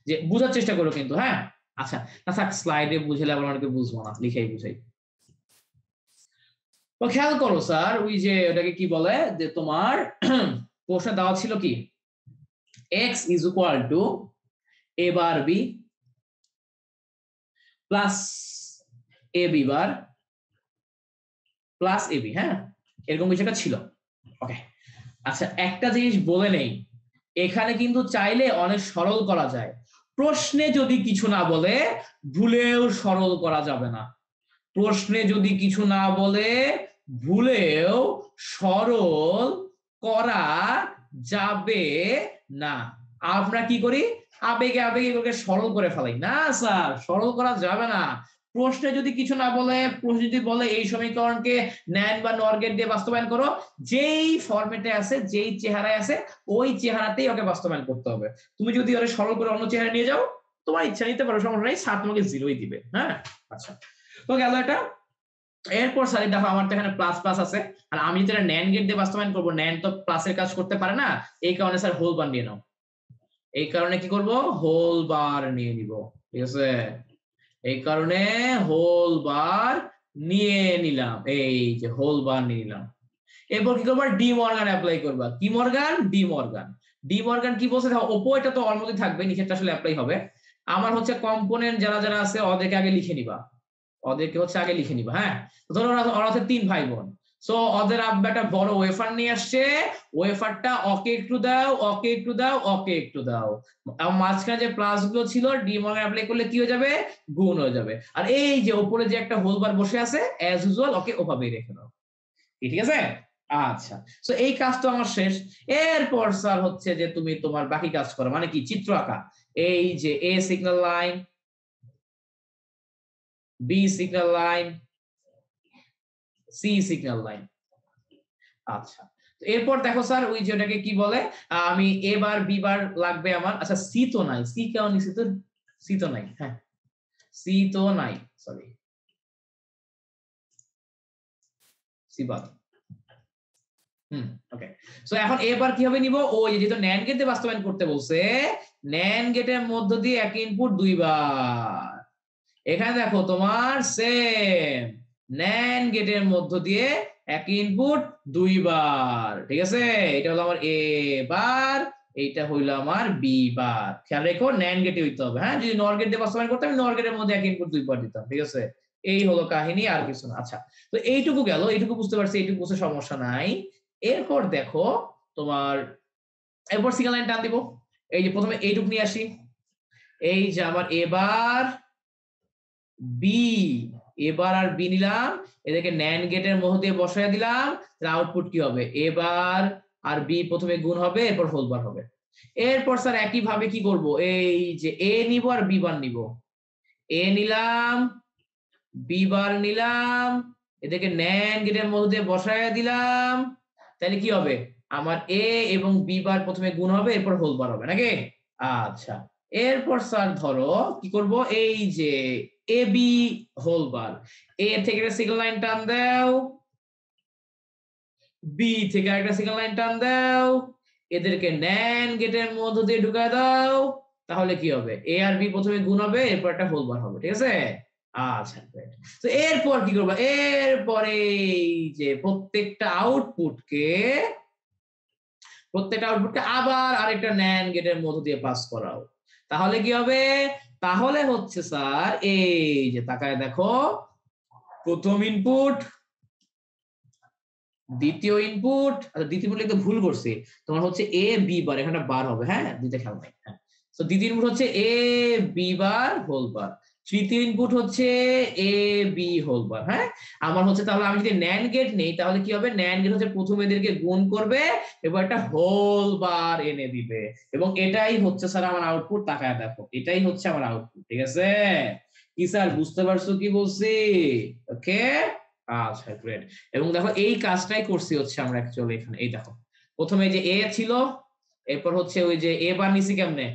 S1: যে বুঝার চেষ্টা করো কিন্তু, হ্যাঁ? আচ্ছা না থাক, স্লাইডে বুঝলে আবার অনেকে বুঝবো না, লিখেই বুঝাই। তো খেয়াল করো স্যার, ওই যে ওটাকে কি বলে, যে তোমার প্রশ্ন দেওয়া ছিল কি, x is equal to a bar b plus A B bar plus A B, হ্যাঁ এরকম কিছু একটা ছিল। ওকে আচ্ছা একটা জিনিস বলে নেই, এখানে কিন্তু চাইলে অনেক সরল করা যায়, প্রশ্নে যদি কিছু না বলে ভুলেও সরল করা যাবে না, প্রশ্নে যদি কিছু না বলে ভুলেও সরল করা যাবে না। আমরা কি করি, আবেগে আবেগে এগুলোকে সরল করে ফেলাই। না স্যার, সরল করা যাবে না। প্রশ্নে যদি কিছু না বলে, প্রশ্ন যদি বলে এই সমীকরণকে ন্যান বা নর গেট দিয়ে বাস্তবায়ন করো, যেই ফরম্যাটে আছে, যেই চেহারায় আছে, ওই চেহারাতেই ওকে বাস্তবায়ন করতে হবে। তুমি যদি ওরে সরল করে অন্য চেহারা নিয়ে যাও, তোমার ইচ্ছা নিতে পারো, সমস্যা নেই, স্যার তোমাকে 0ই দিবে। হ্যাঁ, আচ্ছা, তো গেল এটা। এরপর স্যার দেখো আমার তো এখানে প্লাস প্লাস আছে, আর আমি তো এটা ন্যান গেট দিয়ে বাস্তবায়ন করবো, ন্যান তো প্লাসের কাজ করতে পারে না, এই কারণে স্যার হোল বার নিয়ে নাও। এই কারণে কি করব, হোল বার নিয়ে নিব, ঠিক আছে, এই কারণে হোল বার নিয়ে নিলাম, এই যে হোল বার নিয়ে নিলাম। এরপর কি করবা, ডি মর্গান অ্যাপ্লাই করবা। কি Morgan? D Morgan. D Morgan কি বলছে দেখো, ওপো এটা তো ওর মধ্যে থাকবে, নিচেরটা আসলে অ্যাপ্লাই হবে। আমার হচ্ছে কম্পোনেন্ট যারা যারা আছে ওদেরকে আগে লিখে নিবা, ওদেরকে হচ্ছে আগে লিখে নিবা। হ্যাঁ, ধরো ওরা হচ্ছে 3 ভাই বোন, সো ওদের আব্বা একটা বড় ওয়েফার নিয়ে আসছে, ওয়েফারটা ওকে একটু দাও, ওকে একটু দাও, ওকে একটু দাও, মাঝখানে যে প্লাস গুলো ছিল ডি মর্গান অ্যাপ্লাই করলে কি হয়ে যাবে, গুণ হয়ে যাবে। আর এই যে উপরে যে একটা হোল বার বসে আছে অ্যাজ ইউজুয়াল ওকে ওভাবেই রেখে দাও, ঠিক আছে। আচ্ছা, তো এই কাজ তো আমার শেষ। এরপর স্যার হচ্ছে যে তুমি তোমার বাকি কাজ করো, মানে কি, চিত্র আঁকা। এই যে A signal line, B signal line, C signal line. আচ্ছা, এরপর দেখো স্যার ওই যেটাকে কি বলে, আমি এ বার বি বার লাগবে আমার। আচ্ছা, সি তো নাই, সি কেমন নিছি তো, সি তো নাই, হ্যাঁ সি তো নাই, সরি সি বাদ। ওকে, সো এখন এবার কি হবে নিব, ওই যেহেতু ন্যান্ড গেট দিয়ে বাস্তবায়ন করতে বলছে, ন্যান্ড গেটের মধ্য দিয়ে এক ইনপুট দুইবার। এখানে দেখো তোমার সেম, ন্যান্ড গেটের মধ্য দিয়ে এক ইনপুট দুইবার, ঠিক আছে। এটা হলো আমার এ বার, এইটা হইলো আমার বি বার। খেয়াল রেখো ন্যান্ড গেটে হইতে হবে, হ্যাঁ, যদি নর গেট দিয়ে বাস্তবায়ন করতে আমি নর গেটের মধ্যে এক ইনপুট দুইবার দিতাম, ঠিক আছে। এই হলো কাহিনী, আর কিছু না। আচ্ছা, তো এইটুকু গেল, এইটুকু বুঝতে পারছি, এইটুকু বুঝতে সমস্যা নাই। এরপর দেখো তোমার, এরপর সিঙ্গেল লাইন টান দিব। এই যে প্রথমে এইটুকু নিয়ে আসি, এই যে আমার এবার বি, এবার আর বি নিলাম, এদেরকে ন্যান্ড গেটের মধ্যে দিয়ে বসায় দিলাম, আউটপুট কি হবে, এবার আর বি প্রথমে গুণ হবে, এরপর হোল বার হবে। এরপর স্যার একই ভাবে কি করব, এই যে এ নিব আর বি বার নিব, এ নিলাম, বি বার নিলাম, এদেরকে ন্যান্ড গেটের মধ্যে দিয়ে বসায় দিলাম, তাহলে কি হবে, আমার এ এবং বি বার প্রথমে গুণ হবে, এরপর হোল বার হবে নাকি। আচ্ছা, এরপর স্যার ধরো কি করব, এই যে এ বি হোল বার, এ থেকে একটা সিঙ্গেল লাইন টান দাও, বি থেকে একটা সিঙ্গেল লাইন টান দাও, এদেরকে ন্যান্ড গেটের মধ্য দিয়ে ঢুকায় দাও, তাহলে কি হবে, এ আর বি প্রথমে গুণ হবে, এরপর একটা হোল বার হবে, ঠিক আছে। আচ্ছা, তো এরপর কি করবো, এরপরে এই যে প্রত্যেকটা আউটপুটকে আবার আরেকটা ন্যান্ড গেটের মধ্য দিয়ে পাস করাও, তাহলে কি হবে, তাহলে হচ্ছে স্যার এই যে তাকায় দেখো, প্রথম ইনপুট, দ্বিতীয় ইনপুট, আচ্ছা দ্বিতীয় ইনপুট লিখতে ভুল করছি, তোমার হচ্ছে এ বি বার, এখানে বার হবে, হ্যাঁ দুইটা খেয়াল নাই, হ্যাঁ। তো দ্বিতীয় ইনপুট হচ্ছে এ বি বার হোল বার, তৃতীয় ইনপুট হচ্ছে এ বি হোল বার, হ্যাঁ। আমার হচ্ছে, তাহলে আমি যদি ন্যান্ড গেট নেই তাহলে কি হবে, ন্যান্ড গেট হচ্ছে প্রথম এদেরকে গুণ করবে, এবার একটা হোল বার এনে দিবে, এবং এটাই হচ্ছে স্যার আমার আউটপুট, তাকায় দেখো এটাই হচ্ছে আমার আউটপুট, ঠিক আছে। কি স্যার বুঝতে পারছো কি বলছি? ওকে, আচ্ছা গ্রেট। এবং দেখো এই কাজটাই করছি হচ্ছে আমরা অ্যাকচুয়ালি এখানে, এই দেখো প্রথমে যে এ ছিল, এরপর হচ্ছে ওই যে এ বার নিছি কেমনে,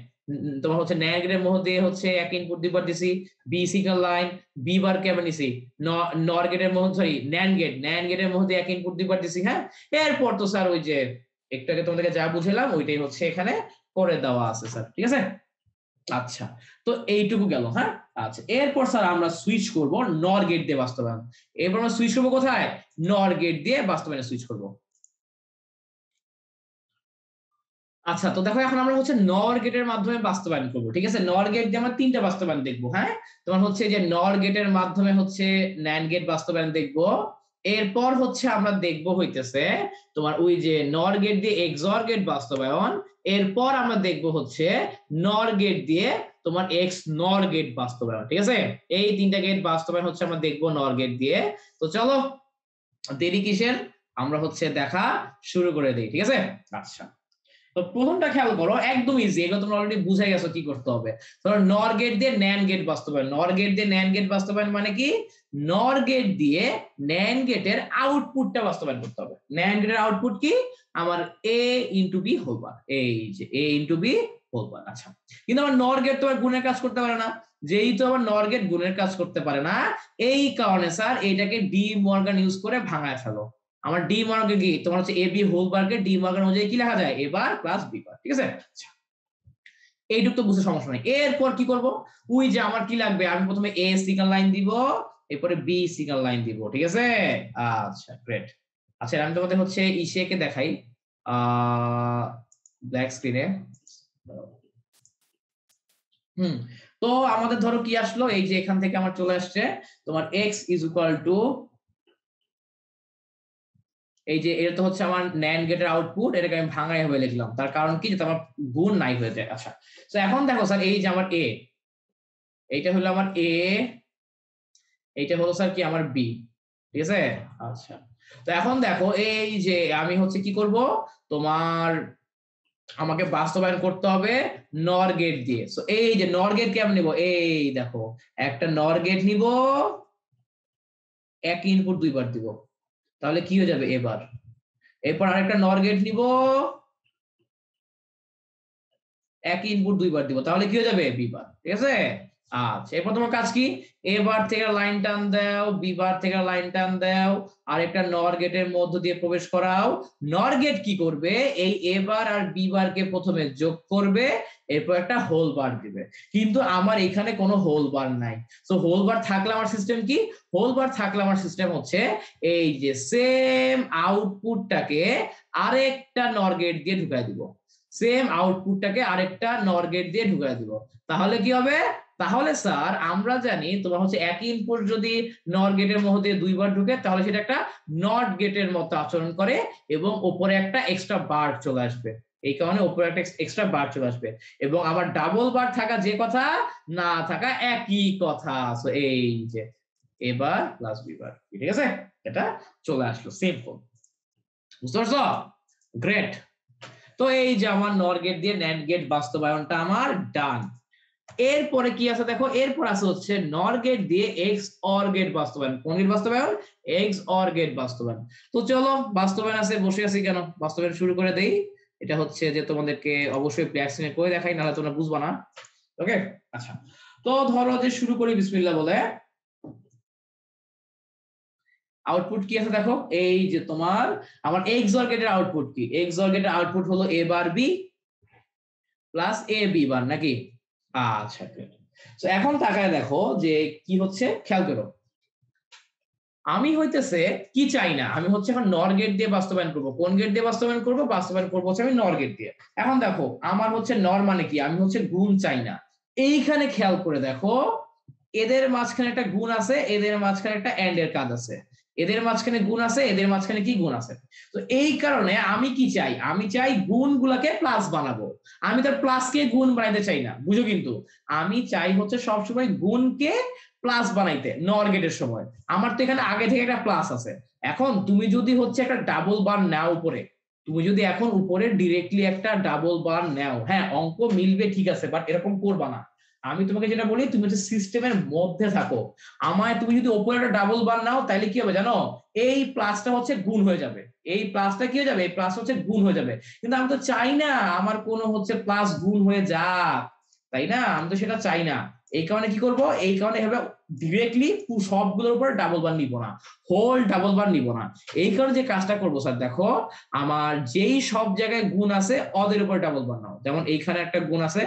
S1: তোমার হচ্ছে ন্যান্ড গেটের মধ্যে হচ্ছে এক ইনপুট দুইবার দিছি, B signal line, B bar কেমন নিছি, নর গেটের মধ্যে, সরি ন্যান্ড গেটের মধ্যে এক ইনপুট দুইবার দিছি, হ্যাঁ। এরপর তো স্যার ওই যে একটু আগে তোমাদেরকে যা বুঝালাম ওইটাই হচ্ছে এখানে করে দেওয়া আছে স্যার, ঠিক আছে। আচ্ছা, তো এইটুকু গেল, হ্যাঁ। আচ্ছা, এরপর স্যার আমরা সুইচ করব নর গেট দিয়ে বাস্তবায়ন। এরপর আমরা সুইচ করবো কোথায়, নর গেট দিয়ে বাস্তবায়নে সুইচ করব। আচ্ছা, তো দেখো এখন আমরা হচ্ছে নর গেটের মাধ্যমে বাস্তবায়ন করব, ঠিক আছে। নর গেট দিয়ে আমরা তিনটা বাস্তবায়ন দেখবো, হ্যাঁ। তোমার হচ্ছে যে নর গেটের মাধ্যমে হচ্ছে ন্যান্ড গেট বাস্তবায়ন দেখবো, এরপর হচ্ছে আমরা দেখবো হইতেছে তোমার ওই যে নর গেট দিয়ে এক্সঅর গেট বাস্তবায়ন, এরপর আমরা দেখবো হচ্ছে নর গেট দিয়ে তোমার এক্স নর গেট বাস্তবায়ন, ঠিক আছে। এই তিনটা গেট বাস্তবায়ন হচ্ছে আমরা দেখবো নর গেট দিয়ে। তো চলো দেরি কিসের, আমরা হচ্ছে দেখা শুরু করে দিই, ঠিক আছে। আচ্ছা, তো প্রথমটা খেয়াল করো, একদম ইজি, এগুলো তোমরা অলরেডি বুঝে গেছো কি করতে হবে। ধরো নর গেট দিয়ে ন্যান্ড গেট বাস্তবায়ন, নর গেট দিয়ে ন্যান্ড গেট বাস্তবায়ন মানে কি, নর গেট দিয়ে ন্যান্ড গেটের আউটপুটটা বাস্তবায়ন করতে হবে। ন্যান্ড গেটের আউটপুট কি, আমার a into b whole bar, এই যে a into b whole bar. আচ্ছা, কিন্তু আমার নর গেট তো গুণের কাজ করতে পারে না, যেহেতু আমার নর গেট গুণের কাজ করতে পারে না, এই কারণে স্যার এইটাকে ডি মর্গান ইউজ করে ভাঙায় ফেলো। আমার ডি মর্গান কি, তোমার হচ্ছে A B whole বারকে D Morgan অনুযায়ী কি লেখা যায়, এ বার প্লাস বি বার, ঠিক আছে। আচ্ছা, এইটুক তো বুঝতে সমস্যা নাই। এরপর কি করব, ওই যে আমার কি লাগবে, আমি প্রথমে এ সিগন্যাল লাইন দিব, এরপরে বি সিগন্যাল লাইন দিব, ঠিক আছে। আচ্ছা গ্রেট। আচ্ছা, আমি তোমাদের হচ্ছে ইসেকে দেখাই ব্ল্যাক স্ক্রিনে। তো আমাদের ধরো কি আসলো, এই যে এখান থেকে আমার চলে আসছে তোমার x ইজ ইকুয়াল টু, এই যে এটা তো হচ্ছে আমার ন্যান্ড গেটের আউটপুট, এটাকে আমি ভাঙাই হবে লিখলাম, তার কারণ কি, যাতে আমার গুণ নাই হয়ে যায়। আচ্ছা, তো এখন দেখো স্যার, এই যে আমার a, এইটা হলো আমার a, এইটা হলো স্যার কি আমার b, ঠিক আছে। আচ্ছা, তো এখন দেখো এই যে আমি হচ্ছে কি করব, তোমার আমাকে বাস্তবায়ন করতে হবে নর গেট দিয়ে। সো এই যে নর গেট কেমন নিব, এই দেখো একটা নর গেট নিব, এক ইনপুট দুইবার দিব, তাহলে কি হয়ে যাবে এবার। এরপর আরেকটা নর গেট নিব, এক ইনপুট দুইবার দিব, তাহলে কি হয়ে যাবে বি বার, ঠিক আছে। আচ্ছা, এরপর তোমার কাজ কি, এ বার থেকে লাইন টান দাও, বি বার থেকে লাইন টান দাও, আর একটা নর গেটের মধ্য দিয়ে প্রবেশ করাও। নর গেট কি করবে, এই এ বার আর বি বারকে প্রথমে যোগ করবে, এরপর একটা হোল বার দিবে। কিন্তু আমার এখানে কোনো হোল বার নাই, তো হোল বার থাকলে আমার সিস্টেম কি, হোল বার থাকলে আমার সিস্টেম হচ্ছে এই যে সেম আউটপুটটাকে আরেকটা নর গেট দিয়ে ঢুকাই দিব, সেম আউটপুটটাকে আরেকটা নর গেট দিয়ে ঢুকাই দিব। তাহলে কি হবে, তাহলে স্যার আমরা জানি তোমার হচ্ছে একই ইনপুট যদি নর গেটের মধ্যে দিয়ে দুইবার ঢুকে, তাহলে সেটা একটা নট গেটের মতো আচরণ করে এবং উপরে একটা এক্সট্রা বার চলে আসবে, এই কারণে উপরে একটা এক্সট্রা বার চলে আসবে। এবং আবার ডাবল বার থাকা যে কথা, না থাকা একই কথা। সো এই যে এবার প্লাস বি বার, ঠিক আছে, এটা চলে আসলো সিম্পল, বুঝতে পারছো, গ্রেট। তো এই যে আমার নর গেট দিয়ে ন্যান্ড গেট বাস্তবায়নটা আমার ডান। এরপরে কি আছে দেখো, এরপর আছে হচ্ছে নর গেট দিয়ে এক্স অর গেট বাস্তবায়ন। কোন গেট বাস্তবায়ন, এক্স অর গেট বাস্তবায়ন। তো চলো বাস্তবায়ন আছে, বসে আছি কেন, বাস্তবায়ন শুরু করে দেই। এটা হচ্ছে যে তোমাদেরকে অবশ্যই প্লে স্ক্রিনে করে দেখাই, নাহলে তোমরা বুঝবা না। ওকে, আচ্ছা, তো ধরো যে শুরু করি বিসমিল্লাহ বলে। আউটপুট কি আছে দেখো, এই যে তোমার আমার এক্স অর গেটের আউটপুট কি, এক্স অর গেটের আউটপুট হলো এ বার বি প্লাস এ বি বার, নাকি। আচ্ছা, তো এখন তাকায় দেখো যে কি হচ্ছে, খেয়াল করো, আমি হইতেছে কি চাই না, আমি হচ্ছে এখন নর গেট দিয়ে বাস্তবায়ন করব। কোন গেট দিয়ে বাস্তবায়ন করব, বাস্তবায়ন করবো হচ্ছে আমি নর গেট দিয়ে। এখন দেখো আমার হচ্ছে নর মানে কি, আমি হচ্ছে গুণ চাই না। এইখানে খেয়াল করে দেখো, এদের মাঝখানে একটা গুণ আছে, এদের মাঝখানে একটা এন্ড এর কাজ আছে, এদের মাঝখানে গুণ আছে, এদের মাঝখানে কি গুণ আছে। তো এই কারণে আমি কি চাই, আমি চাই গুণ গুলাকে প্লাস বানাবো, আমি তার প্লাসকে গুণ বানাইতে চাই না, বুঝো। কিন্তু আমি চাই হচ্ছে সবসময় গুণকে প্লাস বানাইতে নর গেটের সময়। আমার তো এখানে আগে থেকে একটা প্লাস আছে। এখন তুমি যদি হচ্ছে একটা ডাবল বার নাও উপরে, তুমি যদি এখন উপরে ডিরেক্টলি একটা ডাবল বার নাও, হ্যাঁ অঙ্ক মিলবে ঠিক আছে, বাট এরকম করবা না। আমি তোমাকে যেটা বলি, তুমি হচ্ছে সিস্টেমের মধ্যে থাকো। আমায় তুমি যদি ওপরে একটা ডাবল বার নাও, তাহলে কি হবে জানো, এই প্লাসটা হচ্ছে গুণ হয়ে যাবে, এই প্লাসটা কি হয়ে যাবে, এই প্লাস হচ্ছে গুণ হয়ে যাবে। কিন্তু আমি তো চাই না আমার কোনো হচ্ছে প্লাস গুণ হয়ে যাক, তাই না, আমি তো সেটা চাই না। এই কারণে কি করব, এই কারণে এভাবে ডিরেক্টলি সবগুলোর উপর ডাবল বার নিব না, হোল ডাবল বার নিব না। এই কারণে যে কাজটা করবো স্যার, দেখো আমার যেই সব জায়গায় গুণ আছে ওদের উপর ডাবল বার নাও। যেমন এইখানে একটা গুণ আছে,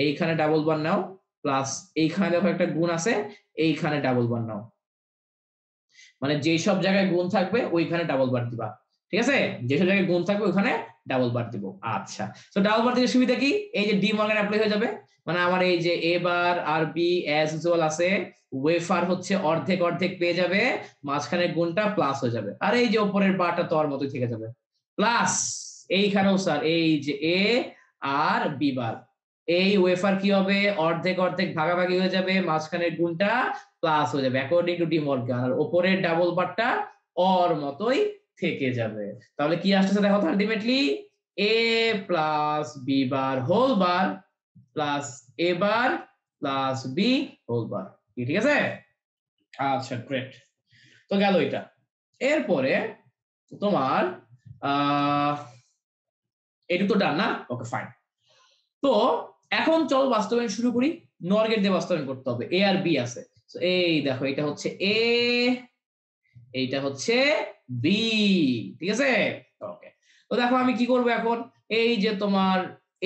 S1: এইখানে ডাবল বার নাও, প্লাস এইখানে দেখো একটা গুণ আছে, এইখানে ডাবল বার নাও। মানে যেই সব জায়গায় গুণ থাকবে ওইখানে ডাবল বার দিবা, ঠিক আছে, যেসব জায়গায় গুণ থাকবে ওইখানে ডাবল বার দিব। আচ্ছা, তো ডাবল বার দিলে সুবিধা কি, এই যে ডি মর্গান অ্যাপ্লাই হয়ে যাবে, মানে আমার এই যে এ বার আর বি অ্যাজ ইউজুয়াল আছে, ওয়েফার হচ্ছে অর্ধেক অর্ধেক পেয়ে যাবে, মাঝখানে গুণটা প্লাস হয়ে যাবে, আর এই যে উপরের বারটা তো ওর মতোই থেকে যাবে প্লাস। এইখানেও স্যার এই যে এ আর বি বার, এই ওয়েফার কি হবে, অর্ধেক অর্ধেক ভাগাভাগি হয়ে যাবে, মাঝখানের গুণটা প্লাস হয়ে যাবে অ্যাকর্ডিং টু ডি মর্গান, আর উপরের ডাবল বারটা ওর মতোই থেকে যাবে। তাহলে কি আসতেছে দেখো, ultimately A plus B bar whole bar plus A bar plus B whole bar, ঠিক আছে? আচ্ছা গ্রেট, তো গেল এটা। এরপরে তোমার এটুকু তো ডান না, ওকে ফাইন। তো এখন চল বাস্তবায়ন শুরু করি। নর গেট দিয়ে বাস্তবায়ন করতে হবে, এ আর বি আছে। এই দেখো এটা হচ্ছে এ, এইটা হচ্ছে বি, ঠিক আছে? ওকে, তো দেখো আমি কি করব এখন, এই যে তোমার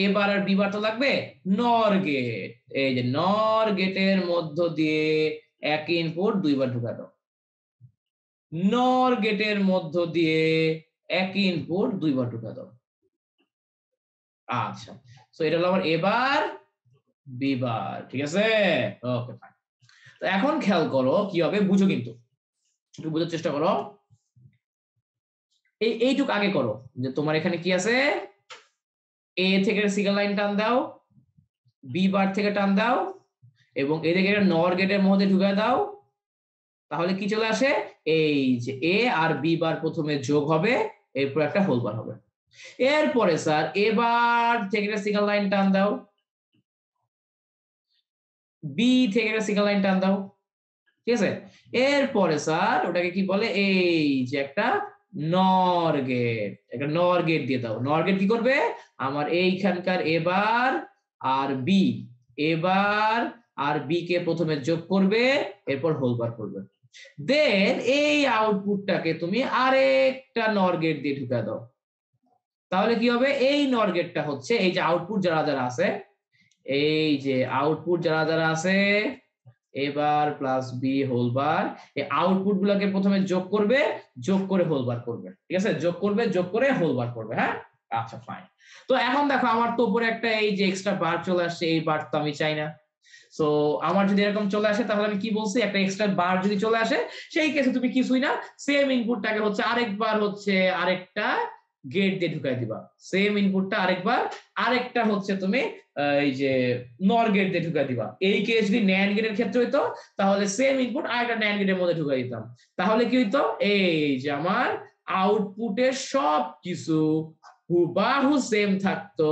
S1: এ বার আর বি বার তো লাগবে, নর গেট, এই যে নর গেটের মধ্য দিয়ে এক ইনপুট দুইবার ঢুকা দাও, নর গেটের মধ্য দিয়ে এক ইনপুট দুইবার ঢুকা দাও। আচ্ছা, তো এটা হলো আমার এবার বি বার, ঠিক আছে? Okay fine. তো এখন খেয়াল করো কি হবে, বুঝো কিন্তু, একটু বোঝার চেষ্টা করো। এইটুক আগে করো, যে তোমার এখানে কি আছে, এ থেকে সিঙ্গেল লাইন টান দাও, বি বার থেকে টান দাও, এবং এদিকে নর গেটের মধ্যে ঢুকে দাও। তাহলে কি চলে আসে, এই যে এ আর বি বার প্রথমে যোগ হবে, এরপর একটা হোল বার হবে। এরপরে স্যার এবার থেকে সিঙ্গেল লাইন টান দাও, বি থেকে একটা সিঙ্গেল লাইন টান দাও, ঠিক আছে? এরপরে স্যার ওটাকে কি বলে, এই যে একটা নর গেট, একটা নর গেট দিয়ে দাও। নর গেট কি করবে, আমার এইখানকার এবার আর বি, এবার আর বি কে প্রথমে যোগ করবে, এরপর হোল বার করবে। দেন এই আউটপুটটাকে তুমি আরেকটা নর গেট দিয়ে ঢুকা দাও। তাহলে কি হবে, এই নর গেটটা হচ্ছে এই যে আউটপুট যারা যারা আছে, এই যে আউটপুট যারা যারা আছে এবার প্লাস বি হোল বার, এই আউটপুট গুলোকে প্রথমে যোগ করবে, যোগ করে হোল বার করবে, ঠিক আছে? যোগ করবে, যোগ করে হোল বার করবে, হ্যাঁ? আচ্ছা ফাইন। তো এখন দেখো আমার তো উপরে একটা এই যে এক্সট্রা বার চলে আসছে, এই বার তো আমি চাই না। সো আমার যদি এরকম চলে আসে, তাহলে আমি কি বলছি, একটা এক্সট্রা বার যদি চলে আসে, সেই কেসে তুমি কিছুই না, সেম ইনপুটটাকে হচ্ছে আরেকবার হচ্ছে আরেকটা গেট দিয়ে ঢুকাই দিবা। সেম ইনপুটটা আরেকবার আরেকটা হচ্ছে তুমি এই যে নর গেট দিয়ে ঢুকাই দিবা। এই কেস যদি ন্যান্ড গেটের ক্ষেত্রে হইতো, তাহলে সেম ইনপুট আরেকটা ন্যান্ড গেটের মধ্যে ঢুকাই দিতাম। তাহলে কি হইতো, এই যে আমার আউটপুটের সব কিছু হুবাহু সেম থাকতো,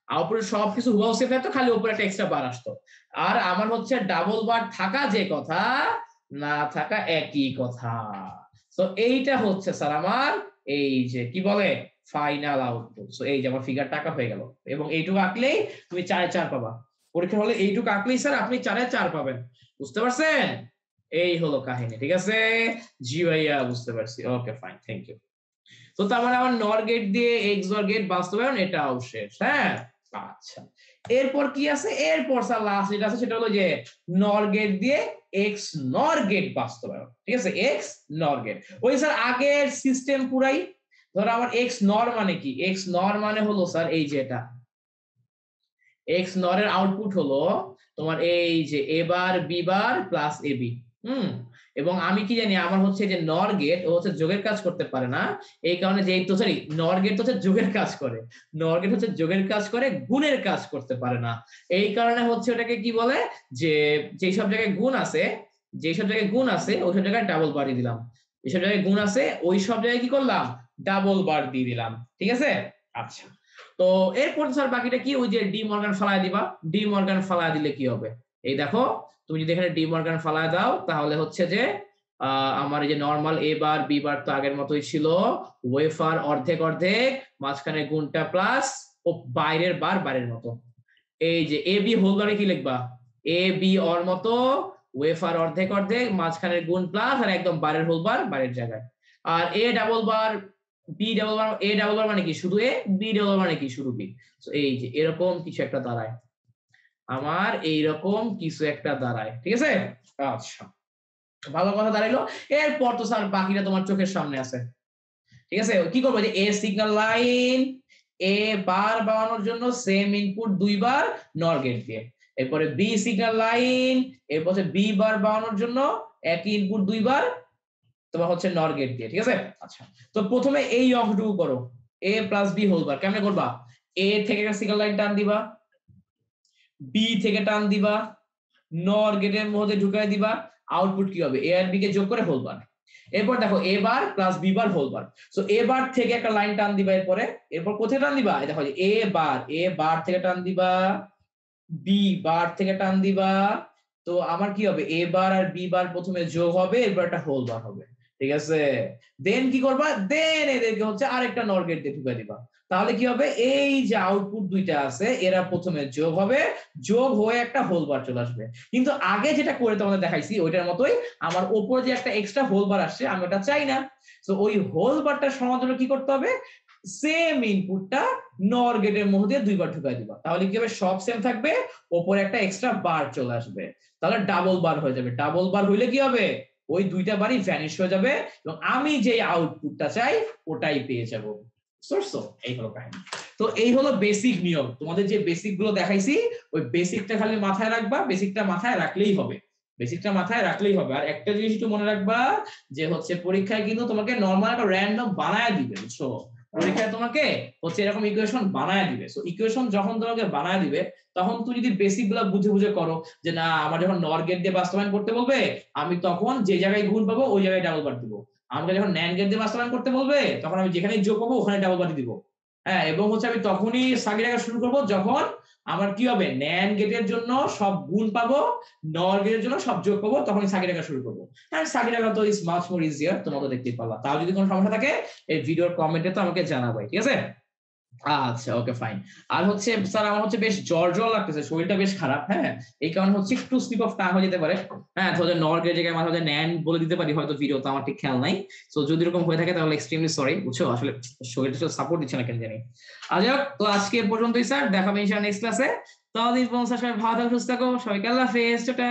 S1: আউটপুটের সবকিছু হুবাহু সেম থাকতো, খালি উপরে একটা এক্সট্রা বার আসতো। আর আমার হচ্ছে ডাবল বার থাকা যে কথা, না থাকা একই কথা। তো এইটা হচ্ছে স্যার আমার এই যে কি বলে ফাইনাল আউটপুট। সো এই যে আমার ফিগার টাকা হয়ে গেল, এবং এইটুকু আঁকলেই তুমি 4/4 পাবা। পরীক্ষা হলে এইটুকু আঁকলেই স্যার আপনি 4/4 পাবেন। বুঝতে পারছেন? এই হলো কাহিনী, ঠিক আছে? জি ভাইয়া বুঝতে পারছি, ওকে ফাইন, থ্যাংক ইউ। তো তার মানে আমার নর গেট দিয়ে এক্সঅর গেট বাস্তবায়ন এটাও শেষ, হ্যাঁ? আচ্ছা, এরপর কি আছে, এরপর স্যার লাস্ট যেটা আছে সেটা হলো যে নর গেট দিয়ে এক্স নর গেট বাস্তবায়ন, ঠিক আছে? এক্স নর গেট, ওই স্যার আগের সিস্টেম পুরাই। ধরো আমার এক্স নর মানে কি, এক্স নর মানে হলো স্যার এই যে এটা এক্স নর এর আউটপুট হলো তোমার এই যে এ বার B bar plus A B. এবং আমি কি জানি, আমার হচ্ছে যে নর গেট ও হচ্ছে যোগের কাজ করতে পারে না, এই কারণে যে তো সরি নর গেট হচ্ছে যোগের কাজ করে, নর গেট হচ্ছে যোগের কাজ করে, গুণের কাজ করতে পারে না। এই কারণে হচ্ছে ওটাকে কি বলে, যে যেই সব জায়গায় গুণ আছে, যেই সব জায়গায় গুণ আছে ওই সব জায়গায় ডাবল বার দিয়ে দিলাম, যেসব জায়গায় গুণ আছে ওই সব জায়গায় কি করলাম, ডাবল বার দিয়ে দিলাম, ঠিক আছে? আচ্ছা, তো এরপর স্যার বাকিটা কি, ওই যে ডি মর্গান ফালায় দিবা। ডি মর্গান ফালায় দিলে কি হবে, এই দেখো তুমি যদি এখানে ডি মর্গান ফালায় দাও, তাহলে হচ্ছে যে আমার এই যে নরমাল এ বার বি বার তো আগের মতোই ছিল, ওয়েফার অর্ধেক অর্ধেক, মাঝখানে গুণটা প্লাস, ও বাইরের বার বাইরের মতো। এই যে এ বি হোল বারে কি লিখবা, এ বি অর মতো, ওয়েফার অর্ধেক অর্ধেক, মাঝখানের গুণ প্লাস, আর একদম বারের হোল বার বাইরের জায়গায়। আর A double bar B double bar, A double bar মানে কি শুধু এ, বি ডাবল মানে কি শুধু বি। এই যে এরকম কিছু একটা দাঁড়ায়, আমার এইরকম কিছু একটা দাঁড়ায়, ঠিক আছে? আচ্ছা, ভালো কথা দাঁড়াইলো। এরপর তো স্যার বাকিটা তোমার চোখের সামনে আছে, ঠিক আছে? কি করবো, যে এ সিগন্যাল লাইন এ বার বানানোর জন্য সেম ইনপুট দুইবার নর গেট দিয়ে, এরপরে বি সিগন্যাল লাইন এরপর হচ্ছে বি বার বানানোর জন্য একই ইনপুট দুইবার তোমার হচ্ছে নর গেট দিয়ে, ঠিক আছে? আচ্ছা, তো প্রথমে এই অংশটুকু করো, এ প্লাস বি হোল বার কেমনে করবা, এ থেকে একটা সিগন্যাল লাইন টান দিবা, বি থেকে টান দিবা, নর গেটের মধ্যে ঢুকাই দিবা, আউটপুট কি হবে, এ আর বি কে যোগ করে হোল বার। এরপর দেখো A bar plus B bar whole bar. So A bar থেকে একটা লাইন টান দিবা, এরপর কোথায় টান দিবা, দেখো এ বার থেকে টান দিবা, বি বার থেকে টান দিবা। তো আমার কি হবে, এ বার আর বি বার প্রথমে যোগ হবে, এরপর একটা হোল বার হবে, ঠিক আছে। দেন কি করবা, দেন এদেরকে হচ্ছে আরেকটা নর গেট দিয়ে ঢুকে দিবা। তাহলে কি হবে, এই যে আউটপুট দুইটা আছে এরা প্রথমে যোগ হবে, যোগ হয়ে একটা হোল বার চলে আসবে। কিন্তু আগে যেটা করে তোমাদের দেখাইছি ওইটার মতোই, আমার উপর যে একটা এক্সট্রা হোল বার আসছে আমি ওটা চাই না। তো ওই হোল বারটা সমাধান কি করতে হবে, সেম ইনপুটটা নর গেটের মধ্যে দুইবার ঢুকাই দিবা। তাহলে কি হবে, সব সেম থাকবে, ওপরে একটা এক্সট্রা বার চলে আসবে, তাহলে ডাবল বার হয়ে যাবে। ডাবল বার হইলে কি হবে, ওই দুইটা বারই ভ্যানিশ হয়ে যাবে এবং আমি যে আউটপুটটা চাই ওটাই পেয়ে যাব। এই হলো কাহিনী। তো এই হলো বেসিক নিয়ম, তোমাদের যে বেসিক গুলো দেখাইছি ওই বেসিকটা খালি মাথায় রাখবা, বেসিকটা মাথায় রাখলেই হবে, বেসিকটা মাথায় রাখলেই হবে। আর একটা জিনিস একটু মনে রাখবা যে হচ্ছে পরীক্ষায় কিন্তু তোমাকে নরমাল একটা র্যান্ডম বানায় দিবে, বুঝছো, পরীক্ষায় তোমাকে হচ্ছে এরকম ইকুয়েশন বানায় দিবে। সো ইকুয়েশন যখন তোমাকে বানায় দিবে তখন তুমি যদি বেসিক গুলা বুঝে বুঝে করো, যে না আমার যখন নর গেট দিয়ে বাস্তবায়ন করতে বলবে আমি তখন যে জায়গায় গুণ পাবো ওই জায়গায় ডাবল বার দিব, আমাকে যখন ন্যান্ড গেট দিয়ে বাস্তবায়ন করতে বলবে তখন আমি যেখানে যোগ পাবো ওখানে ডাবল বার দিব। হ্যাঁ, এবং হচ্ছে আমি তখনই সাগি টাকা শুরু করবো যখন আমার কি হবে, ন্যান্ড গেটের জন্য সব গুণ পাবো, নর গেটের জন্য সব যোগ পাবো, তখনই সাগি টাকা শুরু করবো। হ্যাঁ, সাগি টাকা তো ইজ মাচ মোর ইজিয়ার, তোমরা তো দেখতেই পারলা। তাও যদি কোনো সমস্যা থাকে এই ভিডিওর কমেন্টে তো আমাকে জানাবে, ঠিক আছে। আচ্ছা, ওকে ফাইন। আর হচ্ছে স্যার আমার হচ্ছে বেশ জ্বর জ্বর লাগতেছে, শরীরটা বেশ খারাপ, হ্যাঁ, এই কারণে হচ্ছে একটু স্লিপ অফ টাং হয়ে যেতে পারে। হ্যাঁ, তাহলে নর্গের জায়গায় মাঝে মাঝে ন্যান বলে দিতে পারি হয়তো, ভিডিও তো আমার ঠিক খেয়াল নাই। তো যদি এরকম হয়ে থাকে তাহলে এক্সট্রিমলি সরি, বুঝছো, আসলে শরীরটা সাপোর্ট দিচ্ছে না কেন জানি। আজ তো আজকে পর্যন্তই স্যার, দেখা হবে ইনশাআল্লাহ নেক্সট ক্লাসে। ততদিন পর্যন্ত সবাই ভালো থাকো, সুস্থ থাকো, সবাইকে আল্লাহ হাফেজ, টাটা।